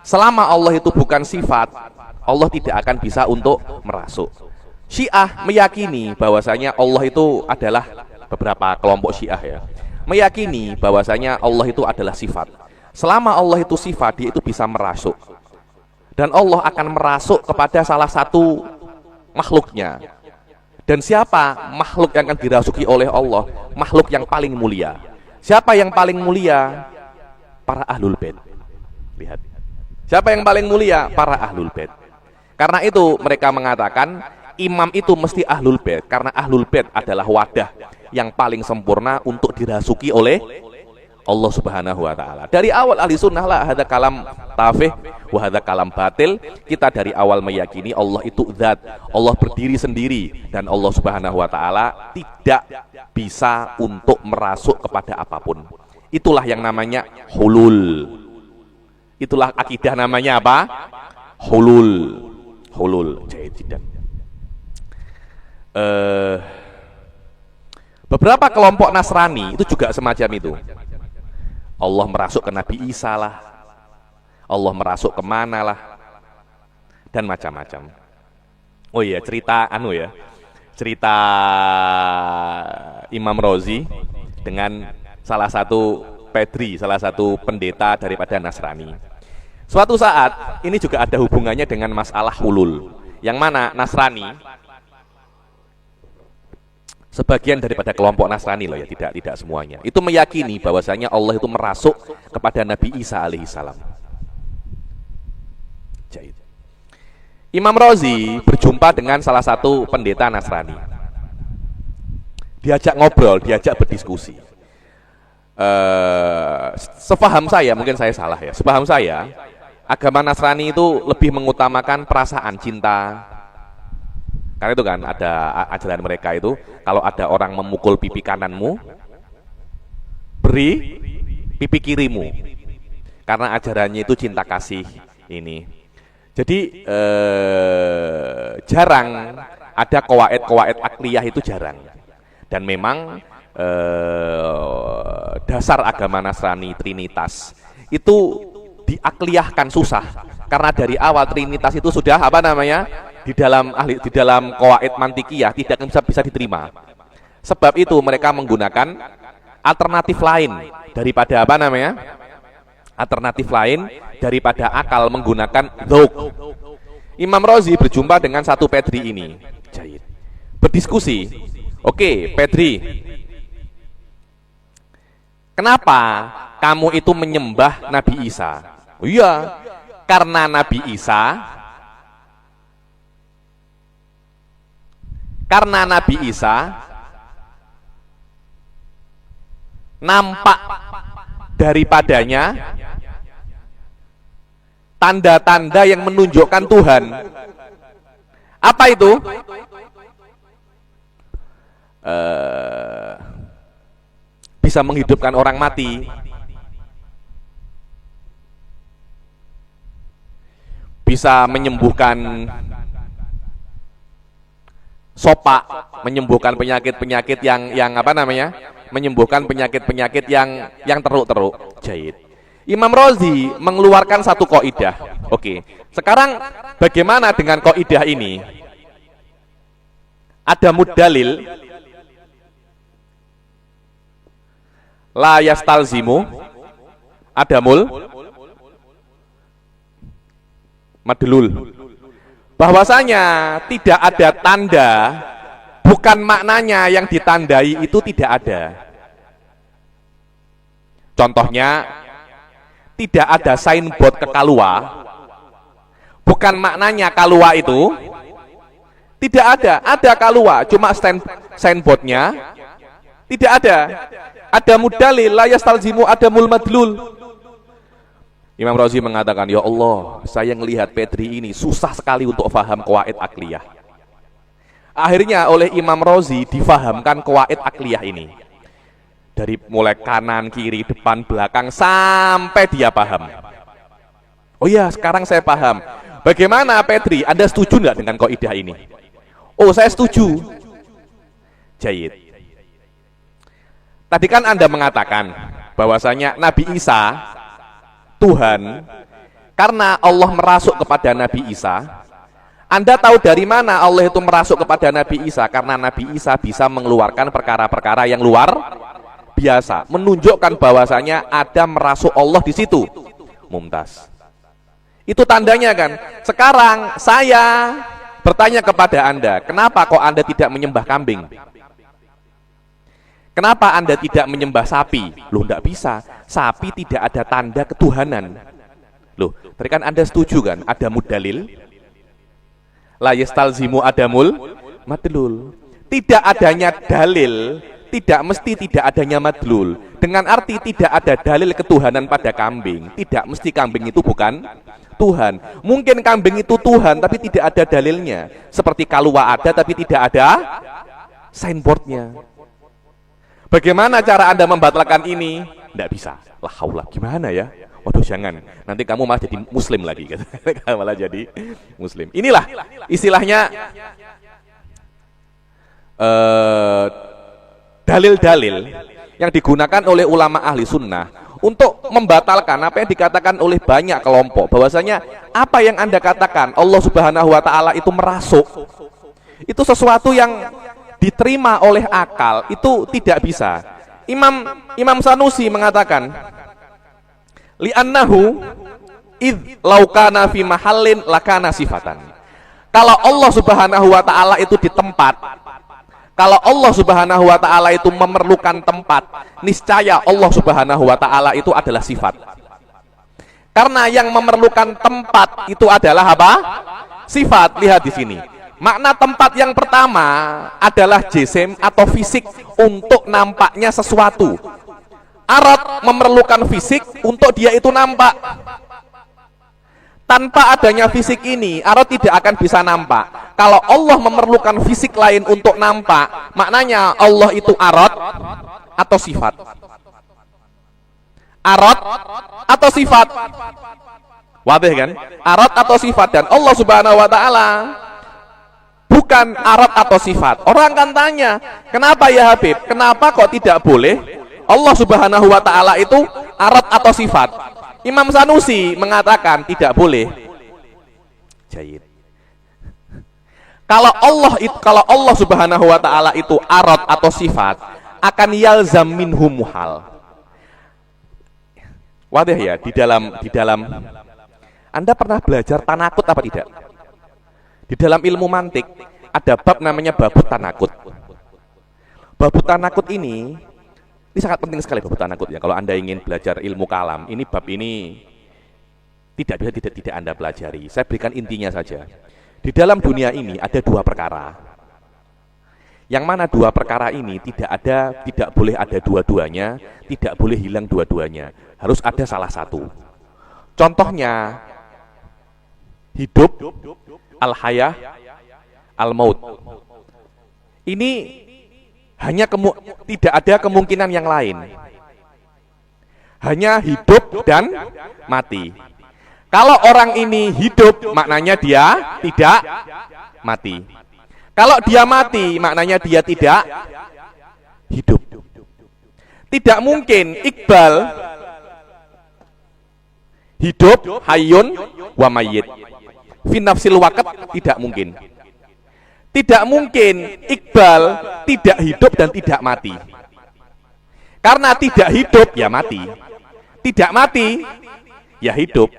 [SPEAKER 1] Selama Allah itu bukan sifat, Allah tidak akan bisa untuk merasuk. Syiah meyakini bahwasanya Allah itu adalah, beberapa kelompok Syiah ya, meyakini bahwasanya Allah itu adalah sifat. Selama Allah itu sifat, dia itu bisa merasuk. Dan Allah akan merasuk kepada salah satu makhluknya. Dan siapa makhluk yang akan dirasuki oleh Allah? Makhluk yang paling mulia. Siapa yang paling mulia? Para ahlul bait. Lihat. Siapa yang paling mulia? Para ahlul bait. Karena itu mereka mengatakan imam itu mesti ahlul bait, karena ahlul bait adalah wadah yang paling sempurna untuk dirasuki oleh Allah Subhanahu wa taala. Dari awal ahli sunnah lah hadza kalam tafih wa hadza kalam batil. Kita dari awal meyakini Allah itu zat, Allah berdiri sendiri, dan Allah Subhanahu wa taala tidak bisa untuk merasuk kepada apapun. Itulah yang namanya hulul. Itulah akidah namanya apa? Hulul. Hulul. Beberapa kelompok Nasrani itu juga semacam itu. Allah merasuk ke Nabi Isa lah, Allah merasuk kemana lah, dan macam-macam. Oh iya, cerita Imam Rozi dengan salah satu Pedri, salah satu pendeta daripada Nasrani. Suatu saat ini juga ada hubungannya dengan masalah hulul, yang mana Nasrani, sebagian daripada kelompok Nasrani loh ya, tidak semuanya, itu meyakini bahwasanya Allah itu merasuk kepada Nabi Isa alaihissalam. Imam Rozi berjumpa dengan salah satu pendeta Nasrani, diajak ngobrol, diajak berdiskusi. Sepaham saya, mungkin saya salah ya, sepaham saya agama Nasrani itu lebih mengutamakan perasaan cinta. Karena itu kan ada ajaran mereka itu, kalau ada orang memukul pipi kananmu, beri pipi kirimu. Karena ajarannya itu cinta kasih ini. Jadi jarang ada qawaid akliyah, itu jarang. Dan memang dasar agama Nasrani Trinitas itu diakliyahkan susah, karena dari awal Trinitas itu sudah di dalam qawaid mantikiyah tidak bisa diterima. Sebab itu mereka menggunakan alternatif lain daripada alternatif lain daripada akal, menggunakan dzauq. Imam Rozi berjumpa dengan satu Pedri ini, berdiskusi. Oke, Pedri, kenapa kamu itu menyembah Nabi Isa? Oh iya, karena Nabi Isa Karena Nabi Isa nampak daripadanya tanda-tanda yang menunjukkan Tuhan. Apa itu? Bisa menghidupkan orang mati, bisa menyembuhkan sopak, menyembuhkan penyakit-penyakit yang apa namanya? Menyembuhkan penyakit-penyakit yang teruk-teruk. Jahit. Imam Razi mengeluarkan satu kaidah. Oke. Sekarang bagaimana dengan kaidah ini? Ada mudalil la yastalzimu adamul madlul. Bahwasanya tidak ada tanda, bukan maknanya yang ditandai itu tidak ada. Contohnya, tidak ada signboard ke Kalua, bukan maknanya Kalua itu tidak ada. Ada Kalua, cuma signboardnya tidak ada. Ada mudalil la yastalzimu adamul madlul. Imam Razi mengatakan, ya Allah, saya melihat Pedri ini susah sekali untuk faham qawaid akliyah. Akhirnya oleh Imam Razi difahamkan qawaid akliyah ini. Dari mulai kanan, kiri, depan, belakang, sampai dia paham. Oh ya, sekarang saya paham. Bagaimana Pedri, Anda setuju nggak dengan kaidah ini? Oh, saya setuju. Jayid. Tadi kan Anda mengatakan bahwasanya Nabi Isa Tuhan, karena Allah merasuk kepada Nabi Isa. Anda tahu dari mana Allah itu merasuk kepada Nabi Isa? Karena Nabi Isa bisa mengeluarkan perkara-perkara yang luar biasa, menunjukkan bahwasanya ada merasuk Allah di situ. Mumtaz. Itu tandanya kan. Sekarang saya bertanya kepada Anda, kenapa kok Anda tidak menyembah kambing? Kenapa Anda tidak menyembah sapi? Loh, enggak bisa. Sapi tidak ada tanda ketuhanan. Loh, tadi kan Anda setuju kan? Ada mudalil. La yastalzimu adamul madlul. Tidak adanya dalil, tidak mesti tidak adanya madlul. Dengan arti tidak ada dalil ketuhanan pada kambing. Tidak mesti kambing itu bukan Tuhan. Mungkin kambing itu Tuhan, tapi tidak ada dalilnya. Seperti Kalua ada, tapi tidak ada signboardnya. Bagaimana cara Anda membatalkan ini? Tidak bisa. Lah haula, gimana ya? Waduh, jangan. Nanti kamu malah jadi muslim lagi. Kamu malah jadi muslim. Inilah istilahnya dalil-dalil yang digunakan oleh ulama ahli sunnah untuk membatalkan apa yang dikatakan oleh banyak kelompok. Bahwasanya apa yang Anda katakan Allah Subhanahu wa Ta'ala itu merasuk, itu sesuatu yang diterima oleh akal, itu tidak bisa. Imam Sanusi mengatakan, li'annahu id laukana fi mahallin lakana sifatan. Kalau Allah Subhanahu wa Ta'ala itu di tempat, kalau Allah Subhanahu wa Ta'ala itu memerlukan tempat, niscaya Allah Subhanahu wa Ta'ala itu adalah sifat. Karena yang memerlukan tempat itu adalah apa? Sifat. Lihat di sini. Makna tempat yang pertama adalah jisim atau fisik untuk nampaknya sesuatu. Arad memerlukan fisik untuk dia itu nampak. Tanpa adanya fisik ini, arad tidak akan bisa nampak. Kalau Allah memerlukan fisik lain untuk nampak, maknanya Allah itu arad atau sifat. Arad atau sifat. Wadih kan? Arad atau sifat. Dan Allah Subhanahu wa Ta'ala bukan arad atau sifat. Orang akan tanya, kenapa ya Habib? Kenapa kok tidak boleh Allah Subhanahu wa Ta'ala itu arad atau sifat? Imam Sanusi mengatakan tidak boleh. Jayid. Kalau Allah Subhanahu wa Ta'ala itu arad atau sifat, akan yalzam minhum muhal. Wadah ya, di dalam Anda pernah belajar tanakut apa tidak? Di dalam ilmu mantik ada bab namanya babut tanakut. Babut tanakut ini sangat penting sekali, babut tanakut ya. Kalau Anda ingin belajar ilmu kalam, ini bab ini tidak bisa tidak Anda pelajari. Saya berikan intinya saja. Di dalam dunia ini ada dua perkara. Yang mana dua perkara ini tidak boleh ada dua-duanya, tidak boleh hilang dua-duanya. Harus ada salah satu. Contohnya hidup, al-hayah, al-maut. Ini tidak ada kemungkinan yang lain. Hanya hidup dan mati. Kalau orang ini hidup, maknanya dia tidak mati. Kalau dia mati, maknanya dia tidak hidup. Tidak mungkin Iqbal hidup, hayyun wa mayyit. Fi nafsil waqt, tidak mungkin. Tidak mungkin Iqbal tidak hidup dan tidak mati. Karena tidak hidup, ya mati. Tidak mati, ya hidup.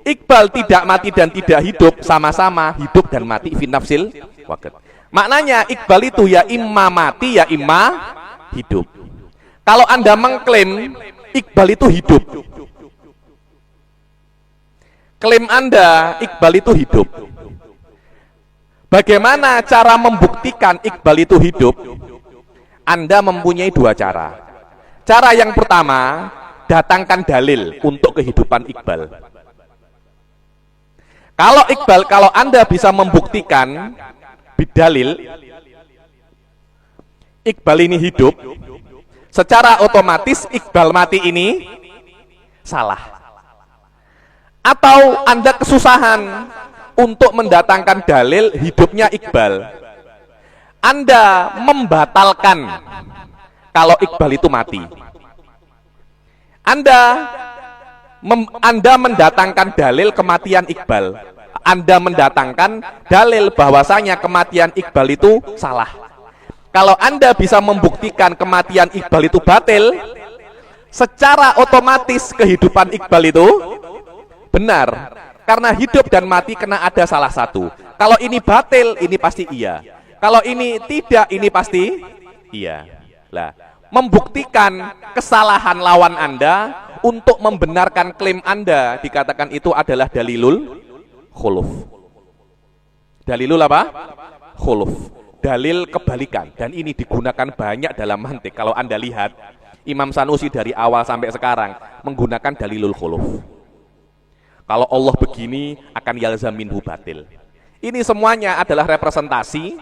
[SPEAKER 1] Iqbal tidak mati dan tidak hidup, sama-sama hidup dan mati fi nafsil waqt. Maknanya Iqbal itu ya imma mati, ya imma hidup. Kalau Anda mengklaim Iqbal itu hidup, klaim Anda Iqbal itu hidup, bagaimana cara membuktikan Iqbal itu hidup? Anda mempunyai dua cara. Cara yang pertama, datangkan dalil untuk kehidupan Iqbal. Kalau Anda bisa membuktikan bidalil Iqbal ini hidup, secara otomatis Iqbal mati ini salah. Atau Anda kesusahan untuk mendatangkan dalil hidupnya Iqbal, Anda membatalkan kalau Iqbal itu mati. Anda mendatangkan dalil kematian Iqbal. Anda mendatangkan dalil bahwasanya kematian Iqbal itu salah. Kalau Anda bisa membuktikan kematian Iqbal itu batil, secara otomatis kehidupan Iqbal itu benar. Karena hidup dan mati kena ada salah satu. Kalau ini batil, ini pasti iya. Kalau ini tidak, ini pasti iya. Lah, membuktikan kesalahan lawan Anda untuk membenarkan klaim Anda, dikatakan itu adalah dalilul khuluf. Dalilul apa? Khuluf. Dalil kebalikan. Dan ini digunakan banyak dalam mantik. Kalau Anda lihat, Imam Sanusi dari awal sampai sekarang menggunakan dalilul khuluf. Kalau Allah begini, akan yalzaminhu batil. Ini semuanya adalah representasi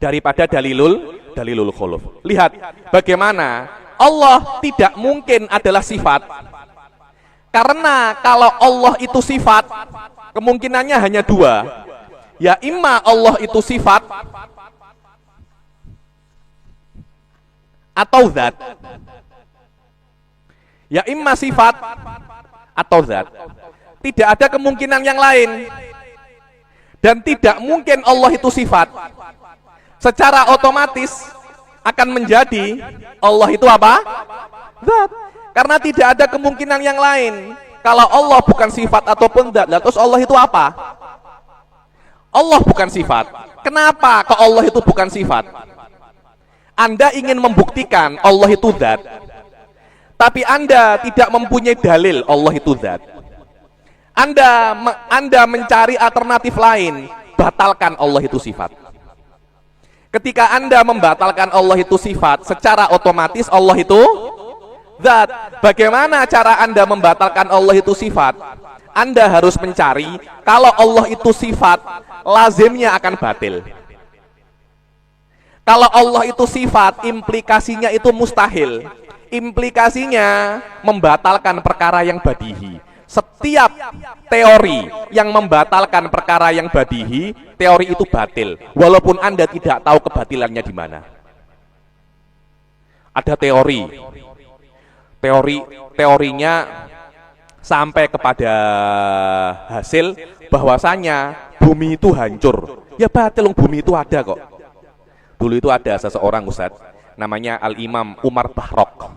[SPEAKER 1] daripada dalilul khuluf. Lihat bagaimana Allah tidak mungkin adalah sifat. Karena kalau Allah itu sifat, kemungkinannya hanya dua. Ya imma Allah itu sifat atau zat. Ya imma sifat atau zat. Tidak ada kemungkinan yang lain. Dan tidak mungkin Allah itu sifat. Secara otomatis akan menjadi Allah itu apa? Zat. Karena tidak ada kemungkinan yang lain. Kalau Allah bukan sifat ataupun zat, terus Allah itu apa? Allah bukan sifat. Kenapa kok Allah itu bukan sifat? Anda ingin membuktikan Allah itu zat, tapi Anda tidak mempunyai dalil Allah itu zat. Anda mencari alternatif lain, batalkan Allah itu sifat. Ketika Anda membatalkan Allah itu sifat, secara otomatis Allah itu zat. Bagaimana cara Anda membatalkan Allah itu sifat? Anda harus mencari kalau Allah itu sifat, lazimnya akan batil. Kalau Allah itu sifat, implikasinya itu mustahil. Implikasinya membatalkan perkara yang badihi. Setiap teori yang membatalkan perkara yang badihi, teori itu batil, walaupun Anda tidak tahu kebatilannya di mana. Ada teorinya sampai kepada hasil bahwasanya bumi itu hancur. Ya batil, bumi itu ada kok. Dulu itu ada seseorang Ustadz, namanya Al-Imam Umar Bahrok,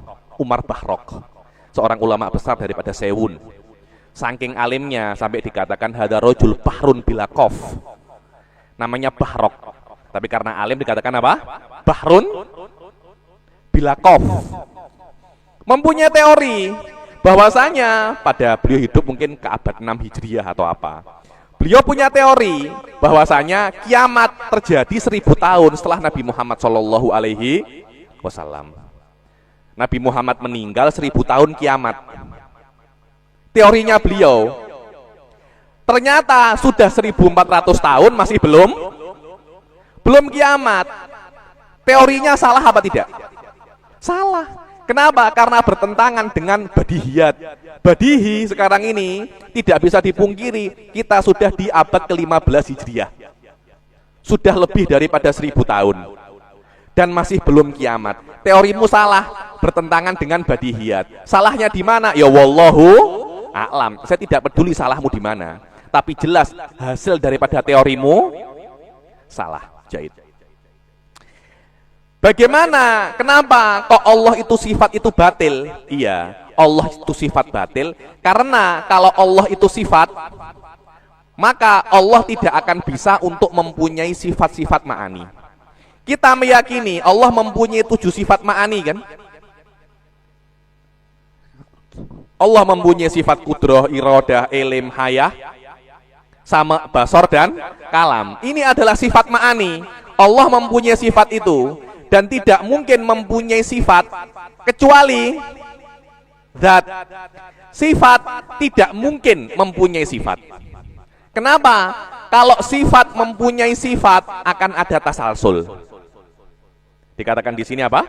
[SPEAKER 1] seorang ulama besar daripada Sewun. Saking alimnya sampai dikatakan hadza rajul bahrun bila qaf. Namanya Bahrok. Tapi karena alim dikatakan apa? Bahrun bila qaf. Mempunyai teori bahwasanya pada beliau hidup mungkin ke abad 6 Hijriah atau apa. Beliau punya teori bahwasanya kiamat terjadi 1000 tahun setelah Nabi Muhammad SAW. Nabi Muhammad meninggal 1000 tahun kiamat. Teorinya beliau, ternyata sudah 1400 tahun masih belum kiamat. Teorinya salah apa tidak? Salah. Kenapa? Karena bertentangan dengan badihiyat. Badihi sekarang ini tidak bisa dipungkiri, kita sudah di abad ke-15 Hijriah. Sudah lebih daripada 1000 tahun. Dan masih belum kiamat. Teorimu salah, bertentangan dengan badihiyat. Salahnya di mana? Ya wallahu a'lam. Saya tidak peduli salahmu di mana. Tapi jelas hasil daripada teorimu salah. Jahit. Bagaimana? Kenapa kok Allah itu sifat itu batil? Iya, Allah itu sifat batil karena kalau Allah itu sifat, maka Allah tidak akan bisa untuk mempunyai sifat-sifat ma'ani. Kita meyakini Allah mempunyai 7 sifat ma'ani kan? Allah mempunyai sifat kudrah, iradah, ilim, hayah, sama basor dan kalam. Ini adalah sifat ma'ani. Allah mempunyai sifat itu. Dan tidak mungkin mempunyai sifat kecuali zat. Sifat tidak mungkin mempunyai sifat. Kenapa? Kalau sifat mempunyai sifat akan ada tasalsul. Dikatakan di sini apa?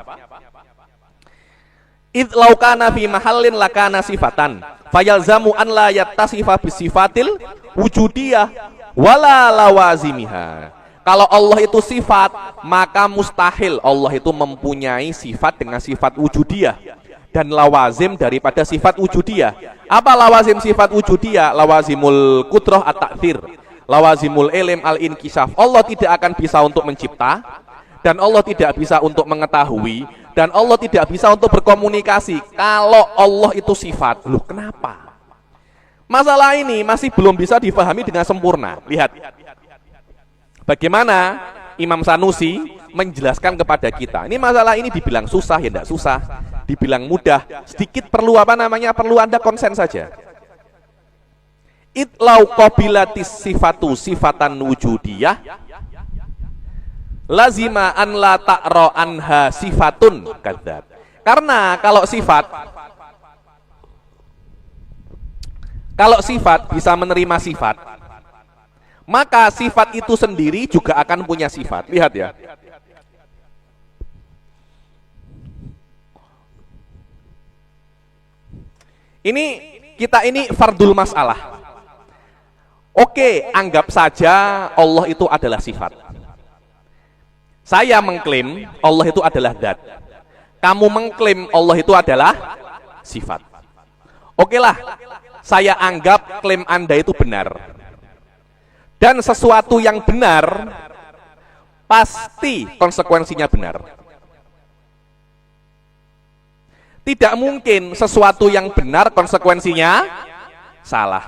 [SPEAKER 1] Id law kana fi mahallin lakana sifatan fayalzamu an la yattasifa bisifatil wujudiyah wala lawazimiha. Kalau Allah itu sifat, maka mustahil Allah itu mempunyai sifat dengan sifat wujudiyah dan lawazim daripada sifat wujudiyah. Apa lawazim sifat wujudiyah? Lawazimul kudrah at-ta'thir, lawazimul ilm al-inkishaf. Allah tidak akan bisa untuk mencipta, dan Allah tidak bisa untuk mengetahui, dan Allah tidak bisa untuk berkomunikasi. Kalau Allah itu sifat, loh kenapa? Masalah ini masih belum bisa difahami dengan sempurna. Lihat. Bagaimana Imam Sanusi menjelaskan kepada kita. Ini masalah ini dibilang susah ya enggak susah, dibilang mudah, sedikit perlu perlu Anda konsen saja. Itlau qabilatis sifatu sifatan wujudiyah lazima an la ta'ra anha sifatun kadzab. Karena kalau sifat bisa menerima sifat, maka sifat itu sendiri juga akan punya sifat. Lihat ya. Kita ini fardul masalah. Oke, anggap saja Allah itu adalah sifat. Saya mengklaim Allah itu adalah zat. Kamu mengklaim Allah itu adalah sifat. Oke lah, saya anggap klaim Anda itu benar. Dan sesuatu yang benar pasti konsekuensinya benar. Tidak mungkin sesuatu yang benar konsekuensinya salah.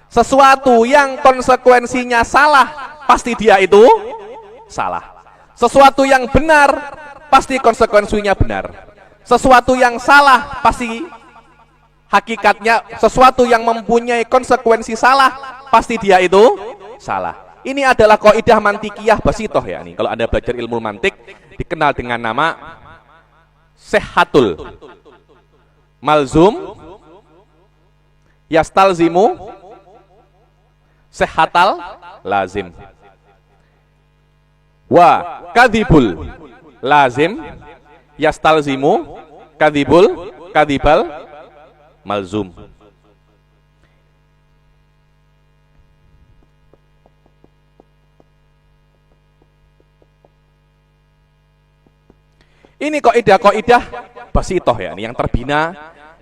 [SPEAKER 1] Sesuatu yang konsekuensinya salah pasti dia itu salah. Sesuatu yang benar pasti konsekuensinya benar. Sesuatu yang salah pasti hakikatnya, sesuatu yang mempunyai konsekuensi salah pasti dia itu salah. Ini adalah kaidah mantikiyah basitoh ya. Nih, kalau Anda belajar ilmu mantik dikenal dengan nama sihhatul malzum yastalzimu sihhatal lazim wa kadhibul lazim yastalzimu kadhibal malzum. Ini kaidah basitoh ya, yang terbina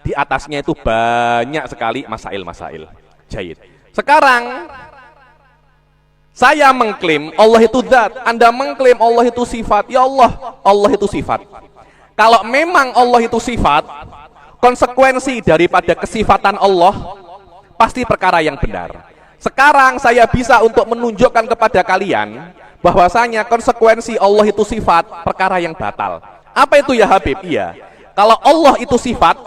[SPEAKER 1] di atasnya itu banyak sekali masail-masail. Jayid. Sekarang saya mengklaim Allah itu zat, Anda mengklaim Allah itu sifat. Ya Allah itu sifat. Kalau memang Allah itu sifat, konsekuensi daripada kesifatan Allah pasti perkara yang benar. Sekarang saya bisa untuk menunjukkan kepada kalian bahwasanya konsekuensi Allah itu sifat perkara yang batal. Apa itu ya Habib? Iya. Kalau Allah itu sifat,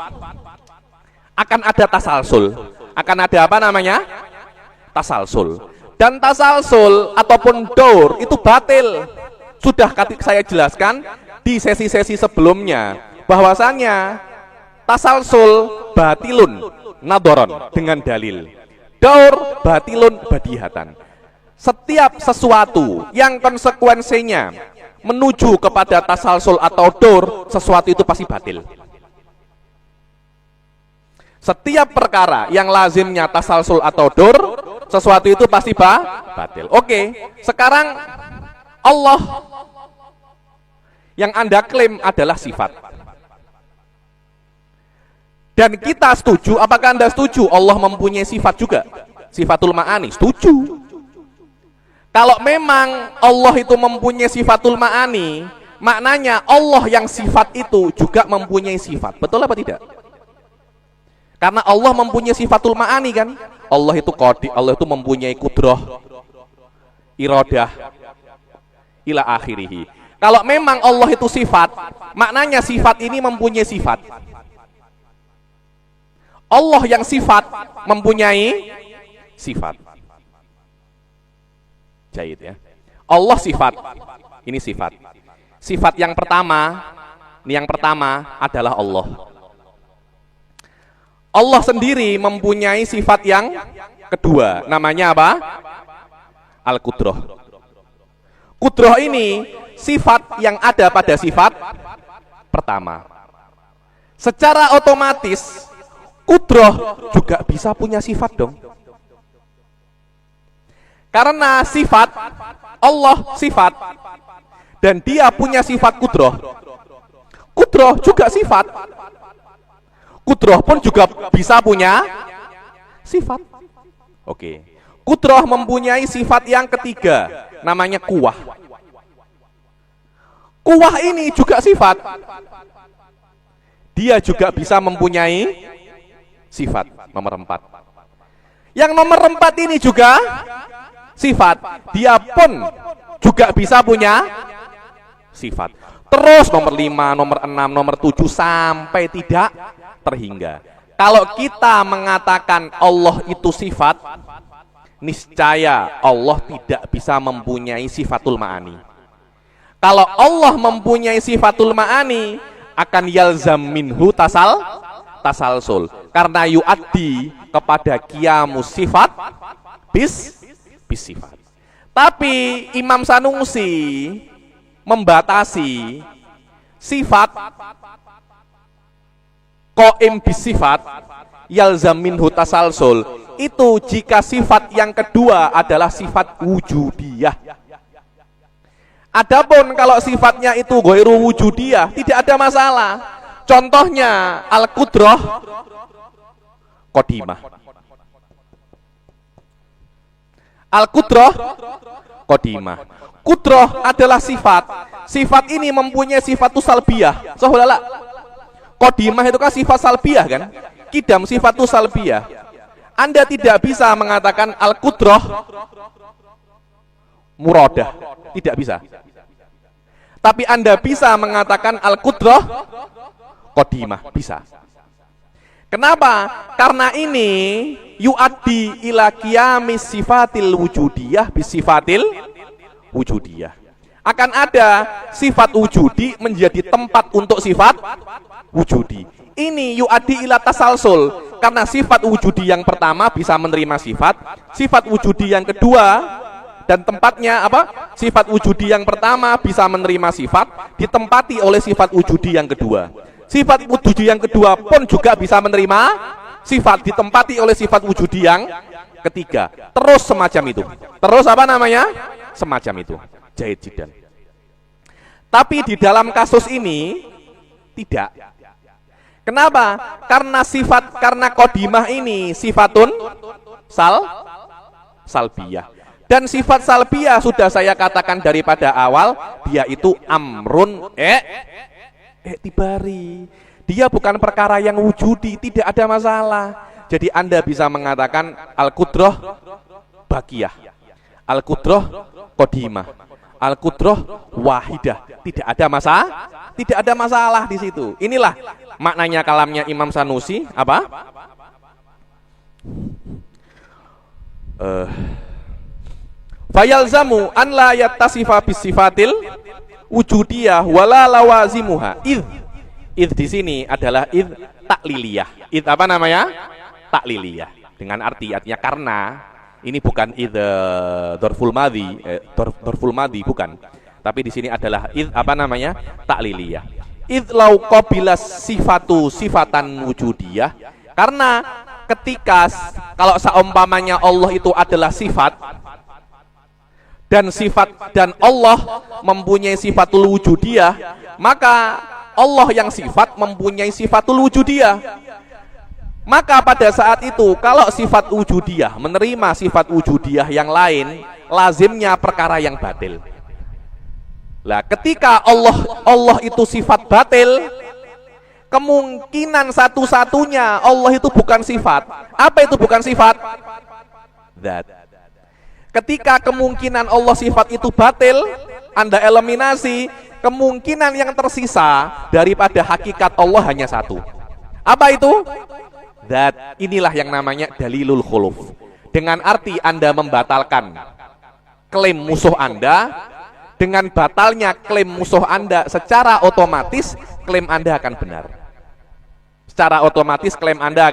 [SPEAKER 1] akan ada tasalsul. Akan ada apa namanya? Tasalsul. Dan tasalsul ataupun daur itu batil. Sudah saya jelaskan di sesi-sesi sebelumnya bahwasannya tasalsul batilun nadoron dengan dalil, daur batilun badihatan. Setiap sesuatu yang konsekuensinya menuju kepada tasalsul atau daur, sesuatu itu pasti batil. Setiap perkara yang lazimnya tasalsul atau daur, sesuatu itu pasti batil. Oke, sekarang Allah yang Anda klaim adalah sifat. Dan kita setuju, apakah Anda setuju Allah mempunyai sifat juga? Sifatul ma'ani, setuju. Kalau memang Allah itu mempunyai sifatul ma'ani, maknanya Allah yang sifat itu juga mempunyai sifat. Betul apa tidak? Karena Allah mempunyai sifatul ma'ani kan? Allah itu qadi, Allah itu mempunyai kudrah, iradah, ila akhirih. Kalau memang Allah itu sifat, maknanya sifat ini mempunyai sifat. Allah yang sifat mempunyai sifat. Jahit ya. Allah sifat. Ini sifat. Sifat yang pertama, adalah Allah. Allah sendiri mempunyai sifat yang kedua. Namanya apa? Al-Qudrah. Qudrah ini sifat yang ada pada sifat pertama. Secara otomatis Qudrah juga bisa punya sifat dong. Karena sifat Allah sifat dan dia punya sifat Qudrah. Qudrah juga sifat. Qudrah pun juga bisa punya sifat. Oke. Qudrah mempunyai sifat yang ketiga, namanya kuwah. Kuwah ini juga sifat. Dia juga bisa mempunyai sifat, nomor 4. Yang nomor 4 ini juga sifat. Dia pun juga bisa punya sifat. Terus nomor 5, nomor 6, nomor 7 sampai tidak terhingga. Kalau kita mengatakan Allah itu sifat, niscaya Allah tidak bisa mempunyai sifatul ma'ani. Kalau Allah mempunyai sifatul ma'ani, akan yalzam minhu tasalsul. Karena yu'addi kepada qiyamus sifat bis sifat. Tapi Imam Sanusi membatasi sifat qaim bis sifat yalzam minhu tasalsul itu jika sifat yang kedua adalah sifat wujudiyah. Adapun kalau sifatnya itu ghairu wujudiyah, tidak ada masalah. Contohnya al-qudrah qadimah. Al-qudrah qadimah. Qudrah adalah sifat. Sifat ini mempunyai sifat salbiyah. Saudara, qadimah itu kan sifat salbiyah kan? Kidam sifat salbiyah. Anda tidak bisa mengatakan al-qudrah muradah, tidak bisa. Tapi Anda bisa mengatakan al-qudrah qadimah, bisa. Kenapa? Karena ini yu'addi ila qiyamis sifatil wujudiyah bisifatil wujudiyah. Akan ada sifat wujudi menjadi tempat untuk sifat wujudi. Ini yu'addi ila tasalsul. Karena sifat wujudi yang pertama bisa menerima sifat wujudi yang kedua dan tempatnya apa? Sifat wujudi yang pertama bisa menerima sifat ditempati oleh sifat wujudi yang kedua. Sifat wujudi yang kedua pun juga bisa menerima sifat ditempati oleh sifat wujudi yang ketiga. Terus semacam itu. Terus apa namanya? Semacam itu. Jahit jidan. Tapi di dalam kasus ini tidak. Kenapa? Karena qadimah ini sifatun salbiyah. Dan sifat salbiyah sudah saya katakan daripada awal, dia itu amrun tibari. Dia bukan perkara yang wujudi, tidak ada masalah. Jadi Anda bisa mengatakan al-qudrah baqiyah, al-qudrah qadimah, al-qudrah wahidah. Tidak ada masalah di situ. Inilah maknanya kalamnya Imam Sanusi apa? Fayalzamu an la yattasifa bisifatil wujudiyah wala lawazimuha. Id di sini adalah id takliliyah. Id apa namanya? Takliliyah. Dengan artinya karena ini bukan id dzarful madhi, dzarful madhi bukan. Tapi di sini adalah id apa namanya? Takliliyah. Id lau qabilas sifatu sifatan wujudiyah. Karena ketika kalau seumpamanya Allah itu adalah sifat dan Allah mempunyai sifatul wujudiyah, maka Allah yang sifat mempunyai sifatul wujudiyah. Maka pada saat itu kalau sifat wujudiyah menerima sifat wujudiyah yang lain, lazimnya perkara yang batil. Lah ketika Allah itu sifat batil, kemungkinan satu-satunya Allah itu bukan sifat. Apa itu bukan sifat? Zat. Ketika kemungkinan Allah sifat itu batil, Anda eliminasi, kemungkinan yang tersisa daripada hakikat Allah hanya satu. Apa itu? Zat. Inilah yang namanya dalilul khuluf. Dengan arti Anda membatalkan klaim musuh Anda, dengan batalnya klaim musuh Anda, secara otomatis klaim Anda akan benar. Secara otomatis klaim Anda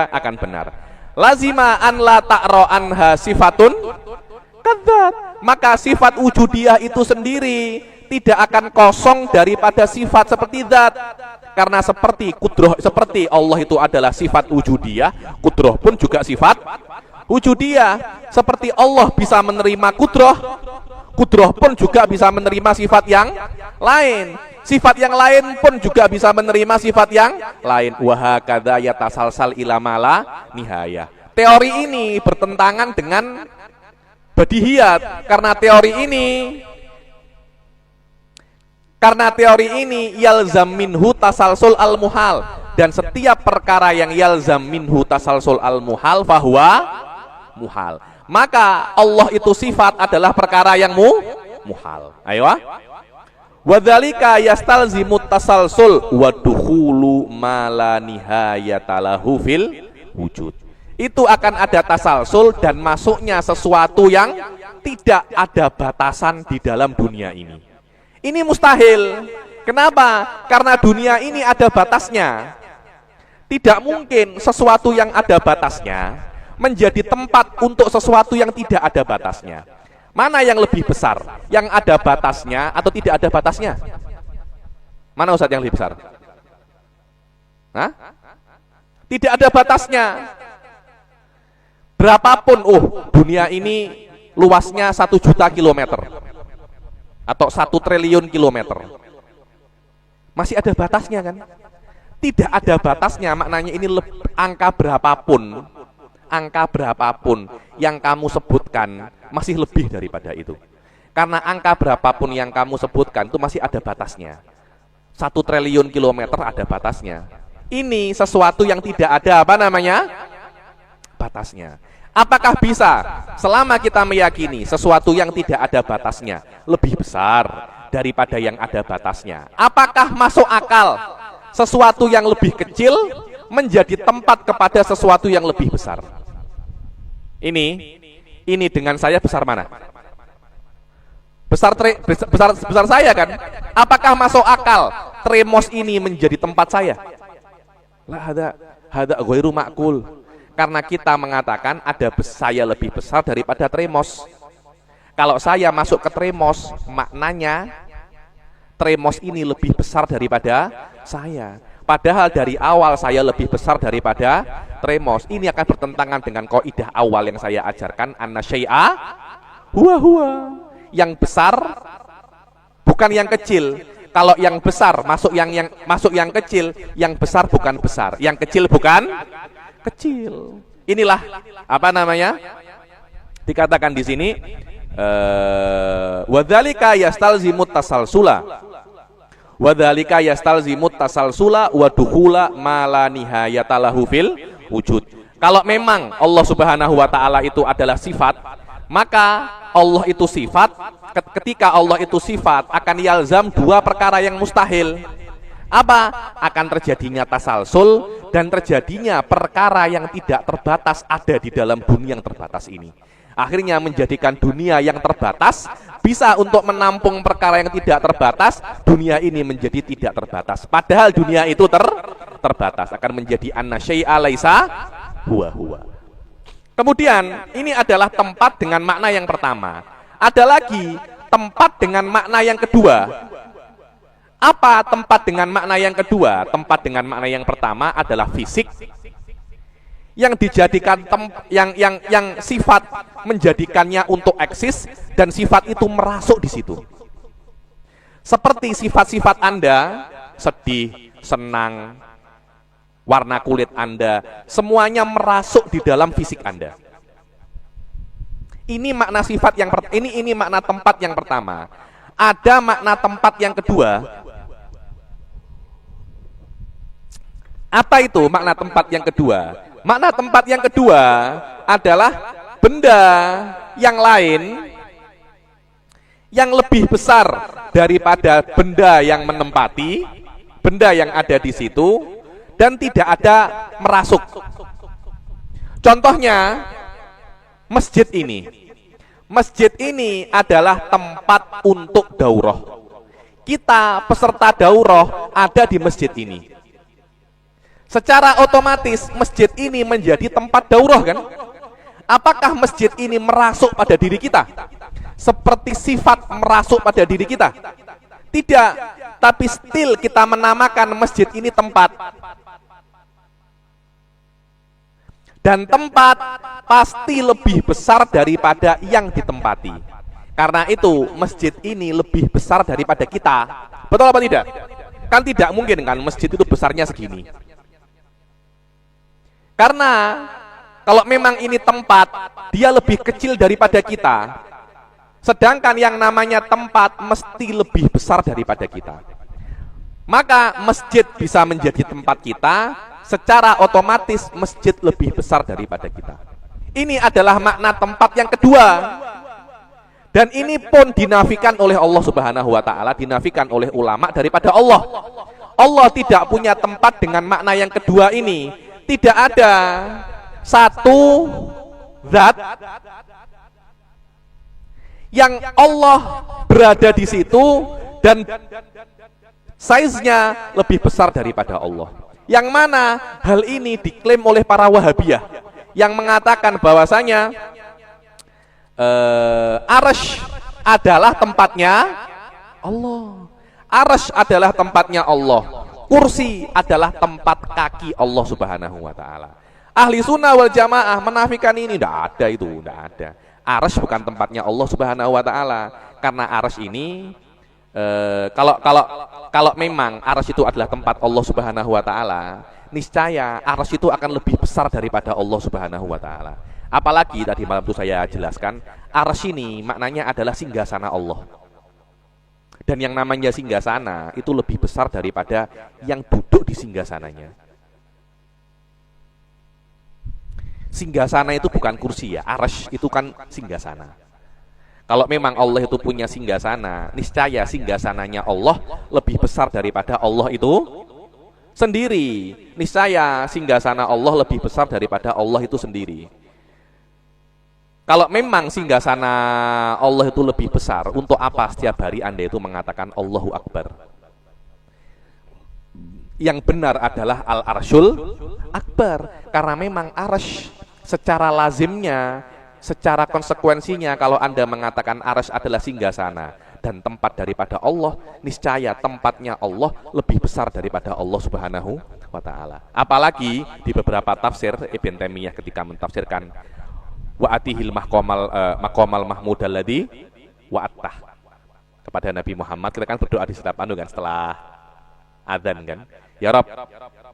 [SPEAKER 1] akan benar. Lazima an la ta'ra anha sifatun kadzat. Maka sifat wujudiyah itu sendiri tidak akan kosong daripada sifat seperti zat. Karena seperti kudroh, seperti Allah itu adalah sifat wujudiyah, kudroh pun juga sifat wujudiyah. Seperti Allah bisa menerima kudroh, kudroh pun juga bisa menerima sifat yang lain. Sifat yang lain pun juga bisa menerima sifat yang lain. Wa hakadza yatasalsal ila mala nihaya. Teori ini bertentangan dengan badihiyat karena teori ini yalzam minhu tasalsul al muhal, dan setiap perkara yang yalzam minhu tasalsul al muhal fahuwa muhal. Maka Allah itu sifat adalah perkara yang muhal. Ayo. Wadzalika yastalzimut tasalsul wa dukhulu ma la nihayata lahu fil wujud. Itu akan ada tasalsul dan masuknya sesuatu yang tidak ada batasan di dalam dunia ini. Ini mustahil. Kenapa? Karena dunia ini ada batasnya. Tidak mungkin sesuatu yang ada batasnya menjadi tempat untuk sesuatu yang tidak ada batasnya. Mana yang lebih besar? Yang ada batasnya atau tidak ada batasnya? Mana Ustaz yang lebih besar? Hah? Tidak ada batasnya. Berapapun dunia ini luasnya 1 juta kilometer atau 1 triliun kilometer, masih ada batasnya kan? Tidak ada batasnya, maknanya ini angka berapapun yang kamu sebutkan masih lebih daripada itu. Karena angka berapapun yang kamu sebutkan itu masih ada batasnya. 1 triliun kilometer ada batasnya. Ini sesuatu yang tidak ada batasnya. Apakah bisa selama kita meyakini sesuatu yang tidak ada batasnya lebih besar daripada yang ada batasnya? Apakah masuk akal sesuatu yang lebih kecil menjadi tempat kepada sesuatu yang lebih besar? Ini dengan saya besar mana? Besar saya kan? Apakah masuk akal tremos ini menjadi tempat saya? La hada ghairu ma'qul. Karena kita mengatakan ada saya lebih besar daripada tremos. Kalau saya masuk ke tremos, maknanya tremos ini lebih besar daripada saya. Padahal dari awal saya lebih besar daripada tremos. Ini akan bertentangan dengan kaidah awal yang saya ajarkan, anna syai'a huwa. Yang besar bukan yang kecil. Kalau yang besar masuk yang kecil, yang besar bukan besar, yang kecil bukan kecil. Inilah dikatakan di sini wadzalika yastalzimut tasalsula wa dukhula ma la nihayata lahu fil wujud. Kalau memang Allah Subhanahu wa taala itu adalah sifat, maka Allah itu sifat. Ketika Allah itu sifat, akan yalzam 2 perkara yang mustahil. Apa? Akan terjadinya tasalsul dan terjadinya perkara yang tidak terbatas ada di dalam bumi yang terbatas ini. Akhirnya menjadikan dunia yang terbatas bisa untuk menampung perkara yang tidak terbatas. Dunia ini menjadi tidak terbatas. Padahal dunia itu terbatas. Akan menjadi anna syai'a laisa huwa huwa. Kemudian ini adalah tempat dengan makna yang pertama. Ada lagi tempat dengan makna yang kedua. Apa tempat dengan makna yang kedua? Tempat dengan makna yang pertama adalah fisik, yang dijadikan yang sifat menjadikannya untuk eksis, dan sifat itu merasuk di situ. Seperti sifat-sifat Anda, sedih, senang, warna kulit Anda, semuanya merasuk di dalam fisik Anda. Ini makna sifat yang ini makna tempat yang pertama. Ada makna tempat yang kedua. Apa itu makna tempat yang kedua? Makna tempat yang kedua adalah benda yang lain yang lebih besar daripada benda yang menempati, benda yang ada di situ, dan tidak ada merasuk. Contohnya masjid ini. Masjid ini adalah tempat untuk daurah. Kita peserta daurah ada di masjid ini. Secara otomatis masjid ini menjadi tempat daurah, kan? Apakah masjid ini merasuk pada diri kita? Seperti sifat merasuk pada diri kita? Tidak, tapi still kita menamakan masjid ini tempat. Dan tempat pasti lebih besar daripada yang ditempati. Karena itu masjid ini lebih besar daripada kita. Betul apa tidak? Kan tidak mungkin kan masjid itu besarnya segini. Karena kalau memang ini tempat, dia lebih kecil daripada kita. Sedangkan yang namanya tempat mesti lebih besar daripada kita. Maka masjid bisa menjadi tempat kita, secara otomatis masjid lebih besar daripada kita. Ini adalah makna tempat yang kedua. Dan ini pun dinafikan oleh Allah Subhanahu wa taala, dinafikan oleh ulama daripada Allah. Allah tidak punya tempat dengan makna yang kedua ini. Tidak ada satu zat yang Allah berada di situ dan size-nya lebih besar daripada Allah. Yang mana hal ini diklaim oleh para Wahabiyah yang mengatakan bahwasanya Arsy adalah tempatnya Allah. Arsy adalah tempatnya Allah. Kursi adalah tempat kaki Allah Subhanahu wa taala. Ahli sunnah wal jamaah menafikan ini. Tidak ada itu, tidak ada. Arsy bukan tempatnya Allah Subhanahu wa taala. Karena arsy ini kalau memang arsy itu adalah tempat Allah Subhanahu wa taala, niscaya arsy itu akan lebih besar daripada Allah Subhanahu wa taala. Apalagi tadi malam itu saya jelaskan, arsy ini maknanya adalah singgasana Allah. Dan yang namanya singgasana itu lebih besar daripada yang duduk di singgasananya. Singgasana itu bukan kursi ya, arsy itu kan singgasana. Kalau memang Allah itu punya singgasana, niscaya singgasananya Allah lebih besar daripada Allah itu sendiri. Niscaya singgasana Allah lebih besar daripada Allah itu sendiri. Kalau memang singgasana Allah itu lebih besar, untuk apa setiap hari Anda itu mengatakan Allahu Akbar? Yang benar adalah Al-Arsyul Akbar. Karena memang arsy secara lazimnya, secara konsekuensinya, kalau Anda mengatakan arsy adalah singgasana dan tempat daripada Allah, niscaya tempatnya Allah lebih besar daripada Allah Subhanahu wa taala. Apalagi di beberapa tafsir Ibn Taimiyah ketika mentafsirkan wa'atihil maqamal mahmud alladzi wa'attah kepada Nabi Muhammad, kita kan berdoa di setiap kan setelah adzan kan, ya Rabb,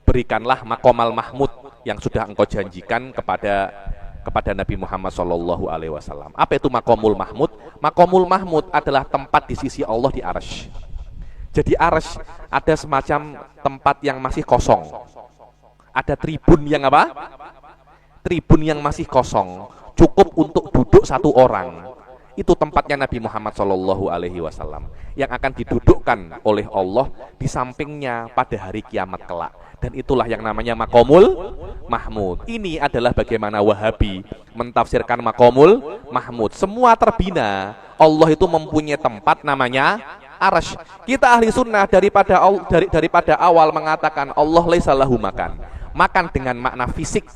[SPEAKER 1] berikanlah maqamal mahmud yang sudah engkau janjikan kepada Nabi Muhammad sallallahu alaihi wasallam. Apa itu maqamul mahmud? Maqamul mahmud adalah tempat di sisi Allah di arsy. Jadi arsy ada semacam tempat yang masih kosong. Ada tribun yang apa? Tribun yang masih kosong, cukup untuk duduk satu orang. Itu tempatnya Nabi Muhammad sallallahu alaihi wasallam yang akan didudukkan oleh Allah di sampingnya pada hari kiamat kelak. Dan itulah yang namanya maqamul mahmud. Ini adalah bagaimana Wahabi mentafsirkan maqamul mahmud. Semua terbina. Allah itu mempunyai tempat namanya arsy. Kita ahli sunnah daripada awal mengatakan Allah laisa lahu makan. Makan dengan makna fisik,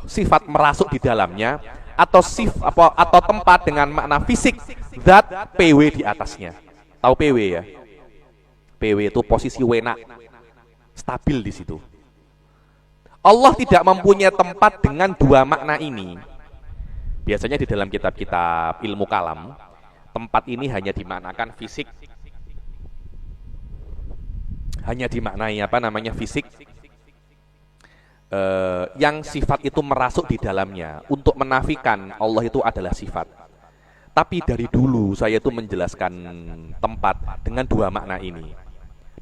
[SPEAKER 1] sifat merasuk di dalamnya, atau atau tempat dengan makna fisik, zat PW di atasnya. Tahu PW ya? PW itu posisi wena, stabil di situ. Allah tidak mempunyai tempat dengan dua makna ini. Biasanya di dalam kitab-kitab ilmu kalam, tempat ini hanya dimaknakan fisik, hanya dimaknai fisik, yang sifat itu merasuk di dalamnya untuk menafikan Allah itu adalah sifat. Tapi dari dulu saya itu menjelaskan tempat dengan dua makna ini,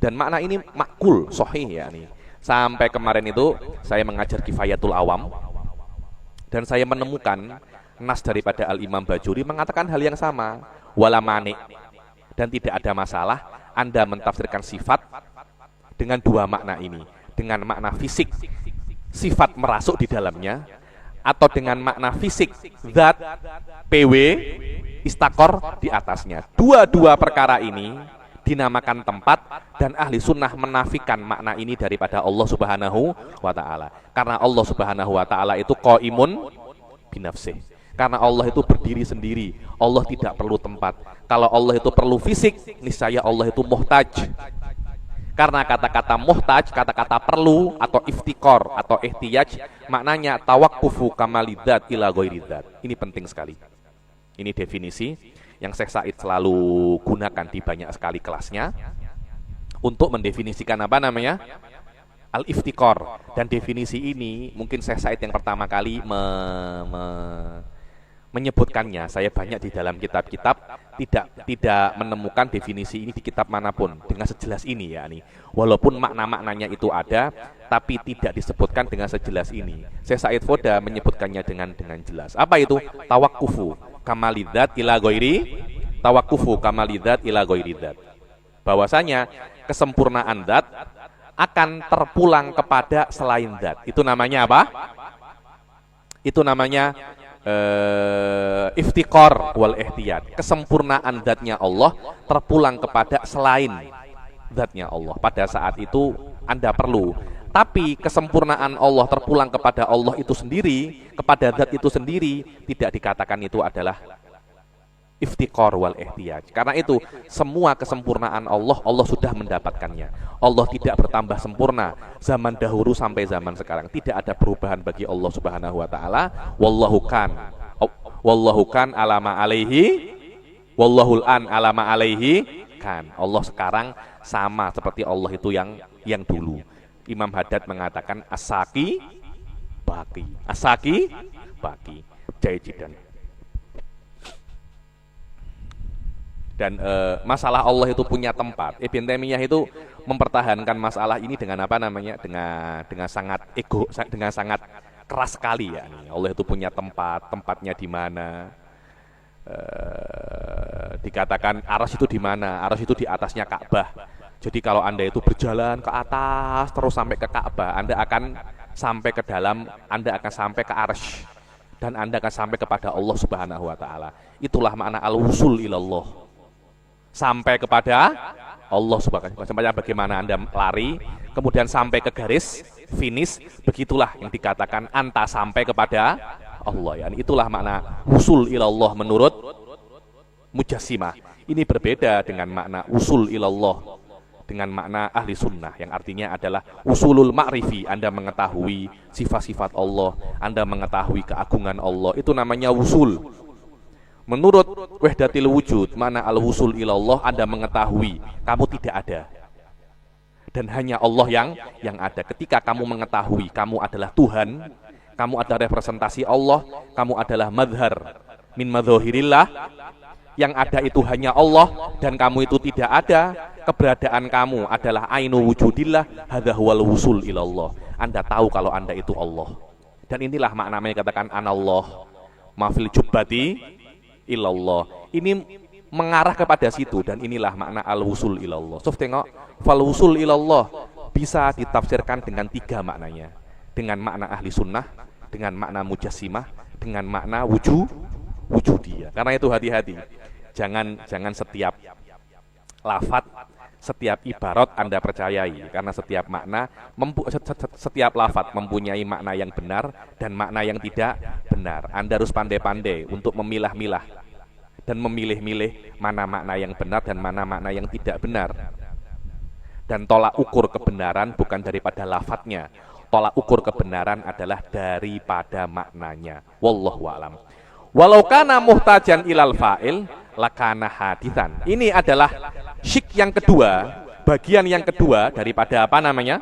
[SPEAKER 1] dan makna ini makul, sahih ya nih. Sampai kemarin itu saya mengajar Kifayatul Awam dan saya menemukan nas daripada Al-Imam Bajuri mengatakan hal yang sama, wala mani, dan tidak ada masalah Anda mentafsirkan sifat dengan dua makna ini, dengan makna fisik, sifat merasuk di dalamnya, atau dengan makna fisik, zat PW istakor di atasnya. Dua-dua perkara ini dinamakan tempat, dan ahli sunnah menafikan makna ini daripada Allah Subhanahu wa ta'ala. Karena Allah Subhanahu wa ta'ala itu qaimun binafsih. Karena Allah itu berdiri sendiri, Allah tidak perlu tempat. Kalau Allah itu perlu fisik, niscaya Allah itu muhtaj. Karena kata-kata muhtaj, kata-kata perlu atau iftikor atau ihtiyaj, maknanya tawakkufu kamalidzat ila ghairidzat. Ini penting sekali. Ini definisi yang Syekh Said selalu gunakan di banyak sekali kelasnya untuk mendefinisikan al-iftikor. Dan definisi ini mungkin Syekh Said yang pertama kali menyebutkannya. Saya banyak di dalam kitab-kitab tidak menemukan definisi ini di kitab manapun dengan sejelas ini ya nih. Walaupun makna-maknanya itu ada, tapi tidak disebutkan dengan sejelas ini. Syekh Said Foda menyebutkannya dengan jelas. Apa itu? Tawakkufu kamalidzat ila ghairi, tawakkufu kamalidzat ila ghairidzat. Bahwasanya kesempurnaan zat akan terpulang kepada selain zat. Itu namanya apa? Itu namanya iftikor wal ihtiyat. Kesempurnaan zatnya Allah terpulang kepada selain zatnya Allah. Pada saat itu Anda perlu. Tapi kesempurnaan Allah terpulang kepada Allah itu sendiri, kepada zat itu sendiri, tidak dikatakan itu adalah iftikor wal ihtiyaj. Karena itu semua kesempurnaan Allah sudah mendapatkannya. Allah tidak bertambah sempurna zaman dahulu sampai zaman sekarang. Tidak ada perubahan bagi Allah Subhanahu wa taala. Wallahu kan alama alaihi, wallahul an alama alaihi kan. Allah sekarang sama seperti Allah itu yang dulu. Imam Haddad mengatakan asaki baki. Asaki baki. Jaijidan. Dan masalah Allah itu punya tempat. Ibn Taimiyah itu mempertahankan masalah ini dengan dengan sangat ego, dengan sangat keras sekali ya. Allah itu punya tempat, tempatnya di mana? Dikatakan arsy itu di mana? Arsy itu di atasnya Ka'bah. Jadi kalau Anda itu berjalan ke atas terus sampai ke Ka'bah, Anda akan sampai ke dalam, Anda akan sampai ke arsy, dan Anda akan sampai kepada Allah Subhanahu wa taala. Itulah makna al-wusul ilallah. Sampai kepada Allah Subhanahu wa taala. Bagaimana Anda lari kemudian sampai ke garis finish, begitulah yang dikatakan anta sampai kepada Allah ya. Itulah makna wusul ilallah menurut Mujassimah. Ini berbeda dengan makna usul ilallah dengan makna ahli sunnah, yang artinya adalah usulul ma'rifi. Anda mengetahui sifat-sifat Allah, Anda mengetahui keagungan Allah, itu namanya usul. Menurut wahdatil wujud, mana al-wusul ilallah, Anda mengetahui kamu tidak ada dan hanya Allah yang ada. Ketika kamu mengetahui kamu adalah Tuhan, kamu adalah representasi Allah, kamu adalah madhar min madzahirillah, yang ada itu hanya Allah dan kamu itu tidak ada, keberadaan kamu adalah ainu wujudillah, hadza huwal wusul ilallah. Anda tahu kalau Anda itu Allah. Dan inilah maknanya katakan anallah mafil jubbati ilallah. Ini mengarah kepada situ, dan inilah makna al-wusul ilallah. So tengok, fal wusul ilallah bisa ditafsirkan dengan 3 maknanya. Dengan makna ahli sunnah, dengan makna mujassimah, dengan makna wujudiyah. Karena itu hati-hati. Jangan setiap lafadz, setiap ibarat Anda percayai, karena setiap makna, setiap lafadz mempunyai makna yang benar dan makna yang tidak benar. Anda harus pandai-pandai untuk memilah-milah dan memilih-milih mana makna yang benar dan mana makna yang tidak benar. Dan tolak ukur kebenaran bukan daripada lafadznya, tolak ukur kebenaran adalah daripada maknanya. Wallahu a'lam. Walau kana muhtajan ilal fa'il lakana haditsan. Ini adalah syik yang kedua, bagian yang kedua daripada apa namanya?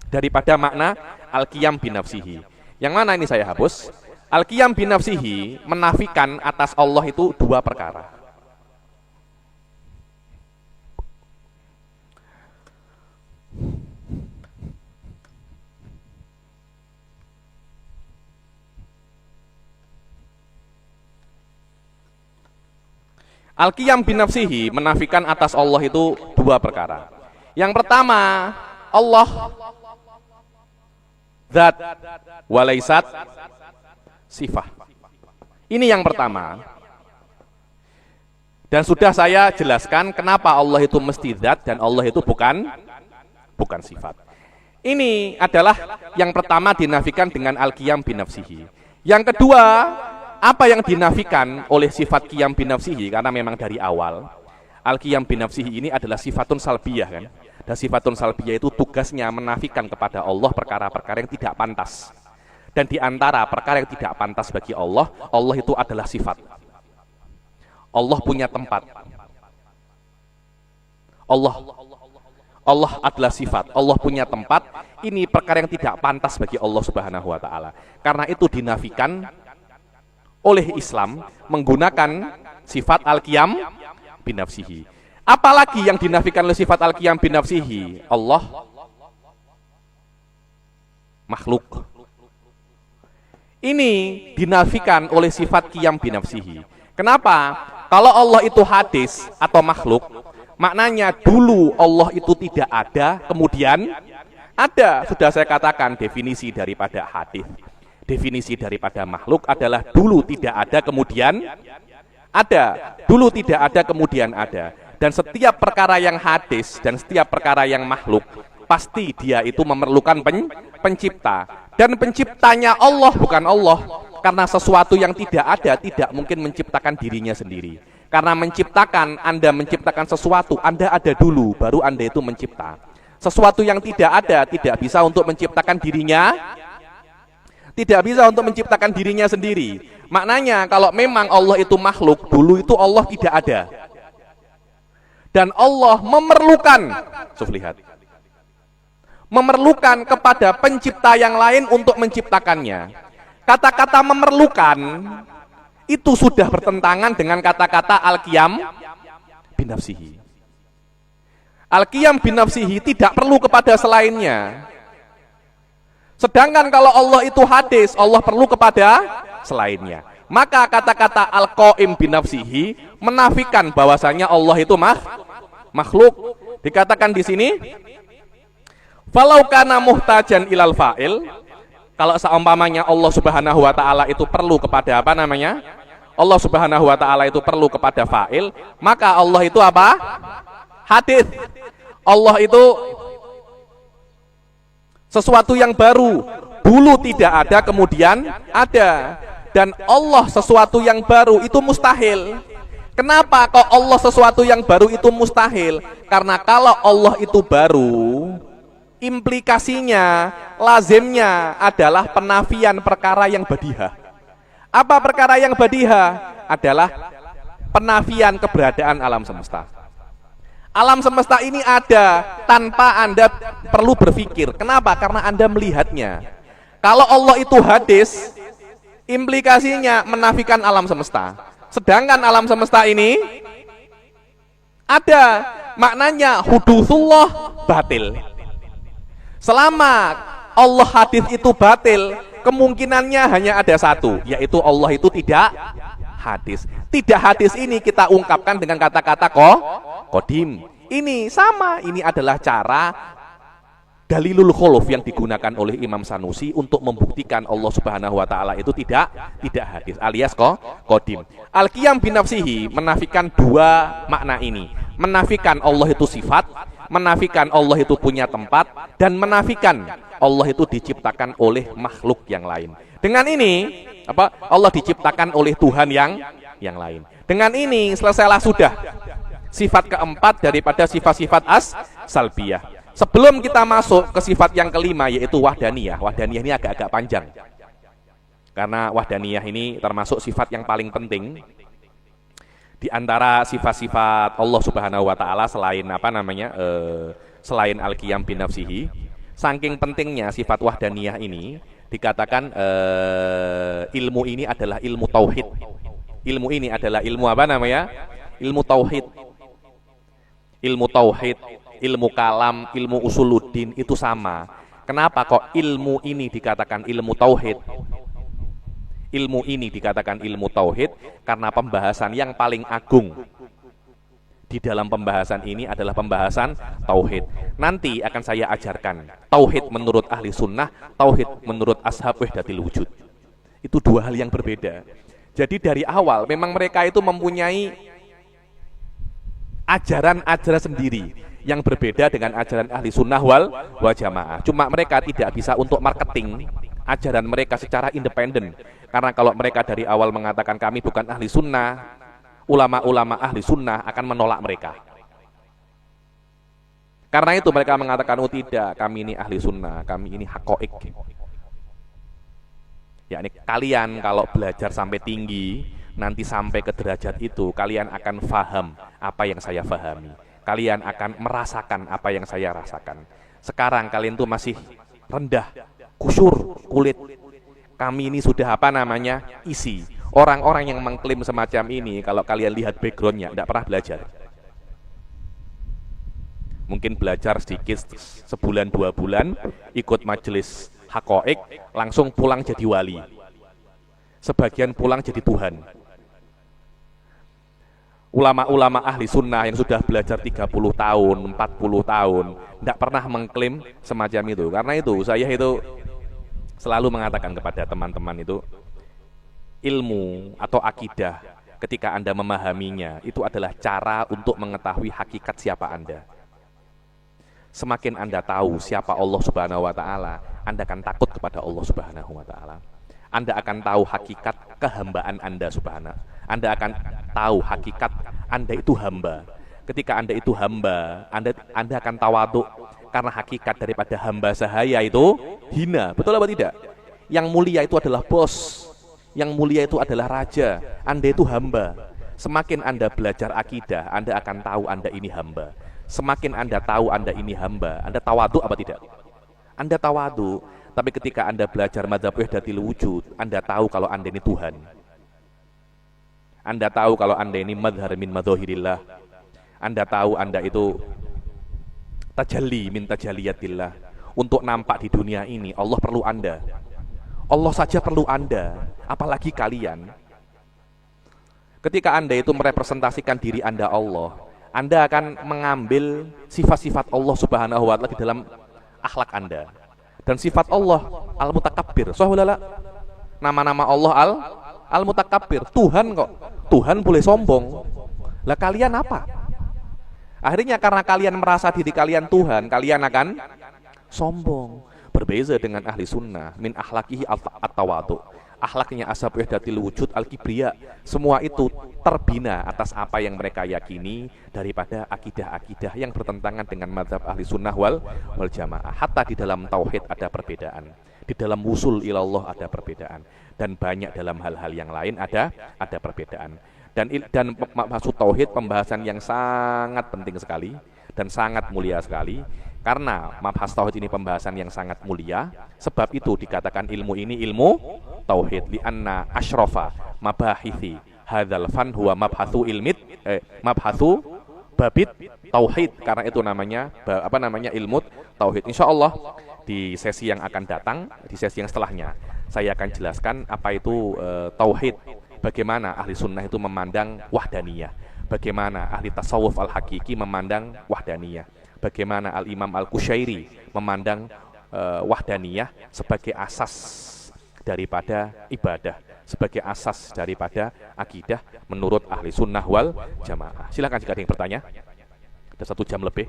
[SPEAKER 1] Daripada makna al-qiyam binafsihi. Yang mana ini saya hapus? Al-qiyam binafsihi menafikan atas Allah itu 2 perkara. Al-qiyam binafsihi menafikan atas Allah itu 2 perkara. Yang pertama, Allah zat walaisat sifah. Ini yang pertama. Dan sudah saya jelaskan kenapa Allah itu mesti zat dan Allah itu bukan sifat. Ini adalah yang pertama dinafikan dengan al-qiyam binafsihi. Yang kedua, apa yang dinafikan oleh sifat qiyam binafsihi, karena memang dari awal al-qiyam binafsihi ini adalah sifatun salbiyah kan. Dan sifatun salbiyah itu tugasnya menafikan kepada Allah perkara-perkara yang tidak pantas. Dan di antara perkara yang tidak pantas bagi Allah, Allah itu adalah sifat. Allah punya tempat. Allah adalah sifat. Allah punya tempat. Ini perkara yang tidak pantas bagi Allah Subhanahu wa taala. Karena itu dinafikan oleh Islam menggunakan sifat al-qiyam binafsihi. Apalagi yang dinafikan oleh sifat al-qiyam binafsihi? Allah makhluk. Ini dinafikan oleh sifat qiyam binafsihi. Kenapa? Kalau Allah itu hadis atau makhluk, maknanya dulu Allah itu tidak ada, kemudian ada. Sudah saya katakan definisi daripada hadis. Definisi daripada makhluk adalah dulu tidak ada, kemudian ada. Dulu tidak ada, kemudian ada. Dan setiap perkara yang hadis dan setiap perkara yang makhluk, pasti dia itu memerlukan pencipta. Dan penciptanya Allah bukan Allah. Karena sesuatu yang tidak ada tidak mungkin menciptakan dirinya sendiri. Karena menciptakan, Anda menciptakan sesuatu, Anda ada dulu, baru Anda itu mencipta. Sesuatu yang tidak ada tidak bisa untuk menciptakan dirinya, tidak bisa untuk menciptakan dirinya sendiri. Maknanya kalau memang Allah itu makhluk, dulu itu Allah tidak ada. Dan Allah memerlukan, lihat, memerlukan kepada pencipta yang lain untuk menciptakannya. Kata-kata memerlukan itu sudah bertentangan dengan kata-kata al-qiyam binafsihi. Al-qiyam binafsihi tidak perlu kepada selainnya. Sedangkan kalau Allah itu hadis, Allah perlu kepada selainnya. Maka kata-kata al-qaim binafsihi menafikan bahwasanya Allah itu makhluk. Dikatakan di sini, falau kana muhtajan ilal fa'il, kalau seumpamanya Allah Subhanahu wa taala itu perlu kepada apa namanya? Allah Subhanahu wa taala itu perlu kepada fa'il, maka Allah itu apa? Hadis. Allah itu sesuatu yang baru, dulu tidak ada, kemudian ada. Dan Allah sesuatu yang baru itu mustahil. Kenapa kok Allah sesuatu yang baru itu mustahil? Karena kalau Allah itu baru, implikasinya, lazimnya adalah penafian perkara yang badihah. Apa perkara yang badihah? Adalah penafian keberadaan alam semesta. Alam semesta ini ada tanpa Anda perlu berpikir. Kenapa? Karena Anda melihatnya. Kalau Allah itu hadis, implikasinya menafikan alam semesta. Sedangkan alam semesta ini ada, maknanya hudutsullah batil. Selama Allah hadis itu batil, kemungkinannya hanya ada satu, yaitu Allah itu tidak hadis. Tidak hadis ini kita ungkapkan dengan kata-kata qadim. Ini sama, ini adalah cara dalilul khuluf yang digunakan oleh Imam Sanusi untuk membuktikan Allah Subhanahu wa taala itu tidak hadis alias qadim. Al-qiyam binafsihi menafikan dua makna ini. Menafikan Allah itu sifat, menafikan Allah itu punya tempat, dan menafikan Allah itu diciptakan oleh makhluk yang lain. Dengan ini Allah diciptakan oleh Tuhan yang lain. Dengan ini selesailah sudah sifat keempat daripada sifat-sifat salbiyah. Sebelum kita masuk ke sifat yang kelima yaitu wahdaniyah. Wahdaniyah ini agak-agak panjang. Karena wahdaniyah ini termasuk sifat yang paling penting di antara sifat-sifat Allah Subhanahu wa taala selain selain al-qiyam binafsihi. Saking pentingnya sifat wahdaniyah ini dikatakan ilmu ini adalah ilmu tauhid. Ilmu ini adalah ilmu ilmu tauhid. Ilmu tauhid, ilmu kalam, ilmu usuluddin itu sama. Kenapa kok ilmu ini dikatakan ilmu tauhid? Ilmu ini dikatakan ilmu tauhid karena pembahasan yang paling agung di dalam pembahasan ini adalah pembahasan tauhid. Nanti akan saya ajarkan tauhid menurut ahli sunnah, tauhid menurut ashab wahdatil wujud. Itu dua hal yang berbeda. Jadi dari awal memang mereka itu mempunyai ajaran-ajaran sendiri yang berbeda dengan ajaran ahli sunnah wal jamaah. Cuma mereka tidak bisa untuk marketing ajaran mereka secara independen. Karena kalau mereka dari awal mengatakan kami bukan ahli sunnah, ulama-ulama ahli sunnah akan menolak mereka. Karena itu mereka mengatakan, oh tidak, kami ini ahli sunnah, kami ini haqqaiq. Yakni kalian kalau belajar sampai tinggi, nanti sampai ke derajat itu, kalian akan faham apa yang saya fahami. Kalian akan merasakan apa yang saya rasakan. Sekarang kalian tuh masih rendah, kusur, kulit. Kami ini sudah isi. Orang-orang yang mengklaim semacam ini, kalau kalian lihat backgroundnya, tidak pernah belajar. Mungkin belajar sedikit, sebulan, 2 bulan, ikut majelis haqqaiq, langsung pulang jadi wali. Sebagian pulang jadi Tuhan. Ulama-ulama ahli sunnah yang sudah belajar 30 tahun, 40 tahun, tidak pernah mengklaim semacam itu. Karena itu, saya itu selalu mengatakan kepada teman-teman itu, ilmu atau akidah, ketika Anda memahaminya, itu adalah cara untuk mengetahui hakikat siapa Anda. Semakin Anda tahu siapa Allah Subhanahu wa taala, Anda akan takut kepada Allah Subhanahu wa taala. Anda akan tahu hakikat kehambaan Anda subhanahu. Anda akan tahu hakikat Anda itu hamba. Ketika Anda itu hamba, Anda akan tawadhu karena hakikat daripada hamba sahaya itu hina. Betul apa tidak? Yang mulia itu adalah bos. Yang mulia itu adalah raja. Anda itu hamba. Semakin Anda belajar akidah, Anda akan tahu Anda ini hamba. Semakin Anda tahu Anda ini hamba, Anda tawadhu apa tidak? Anda tawadhu. Tapi ketika Anda belajar madzhab wahdatil wujud, Anda tahu kalau Anda ini Tuhan. Anda tahu kalau Anda ini madhar min madzahirillah. Anda tahu Anda itu tajalli min tajalliyatillah. Untuk nampak di dunia ini, Allah perlu Anda. Allah saja perlu Anda, apalagi kalian. Ketika Anda itu merepresentasikan diri Anda Anda akan mengambil sifat-sifat Allah Subhanahu wa taala di dalam akhlak Anda. Dan sifat Allah al-mutakabbir. Soalnya nama-nama Allah al-mutakabbir. Tuhan kok. Tuhan boleh sombong. Lah kalian apa? Akhirnya karena kalian merasa diri kalian Tuhan, kalian akan sombong. Berbeza dengan ahli sunnah, min akhlaqihi at-tawadhu. Akhlaknya ashab wahdatil wujud al-kibriya. Semua itu terbina atas apa yang mereka yakini daripada akidah-akidah yang bertentangan dengan mazhab ahli sunnah wal jamaah. Hatta di dalam tauhid ada perbedaan, di dalam wusul ilallah ada perbedaan, dan banyak dalam hal-hal yang lain ada perbedaan. Dan maksud tauhid pembahasan yang sangat penting sekali dan sangat mulia sekali. Karena mabhas tauhid ini pembahasan yang sangat mulia, sebab itu dikatakan ilmu ini ilmu tauhid, lianna asyrafa mabahithi hadzal fan huwa mabhathu babit tauhid. Karena itu namanya ilmu tauhid. Insyaallah di sesi yang akan datang, di sesi yang setelahnya, saya akan jelaskan apa itu tauhid, bagaimana ahli sunnah itu memandang wahdaniyah, bagaimana ahli tasawuf al-hakiki memandang wahdaniyah, bagaimana Al-Imam Al-Qushairi memandang wahdaniyah sebagai asas daripada ibadah, sebagai asas daripada akidah menurut ahli sunnah wal jamaah. Silakan jika ada yang bertanya. Ada 1 jam lebih.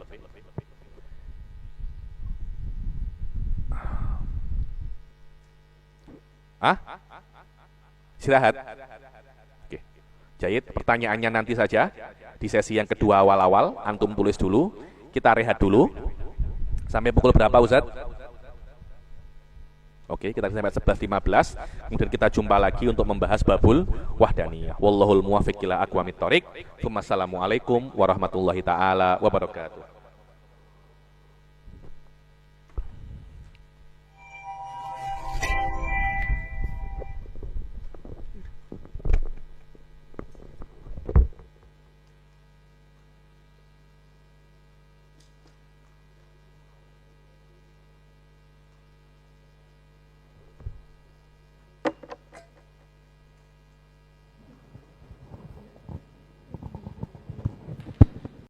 [SPEAKER 1] Istirahat. Oke. Jahit, pertanyaannya nanti saja di sesi yang kedua awal-awal. Antum tulis dulu. Kita rehat dulu. Sampai pukul berapa, Ustadz? Oke, kita sampai 11.15. Kemudian kita jumpa lagi untuk membahas babul wahdaniyah. Wallahul muwaffiq ila aqwamit thoriq. Wassalamualaikum warahmatullahi taala wabarakatuh.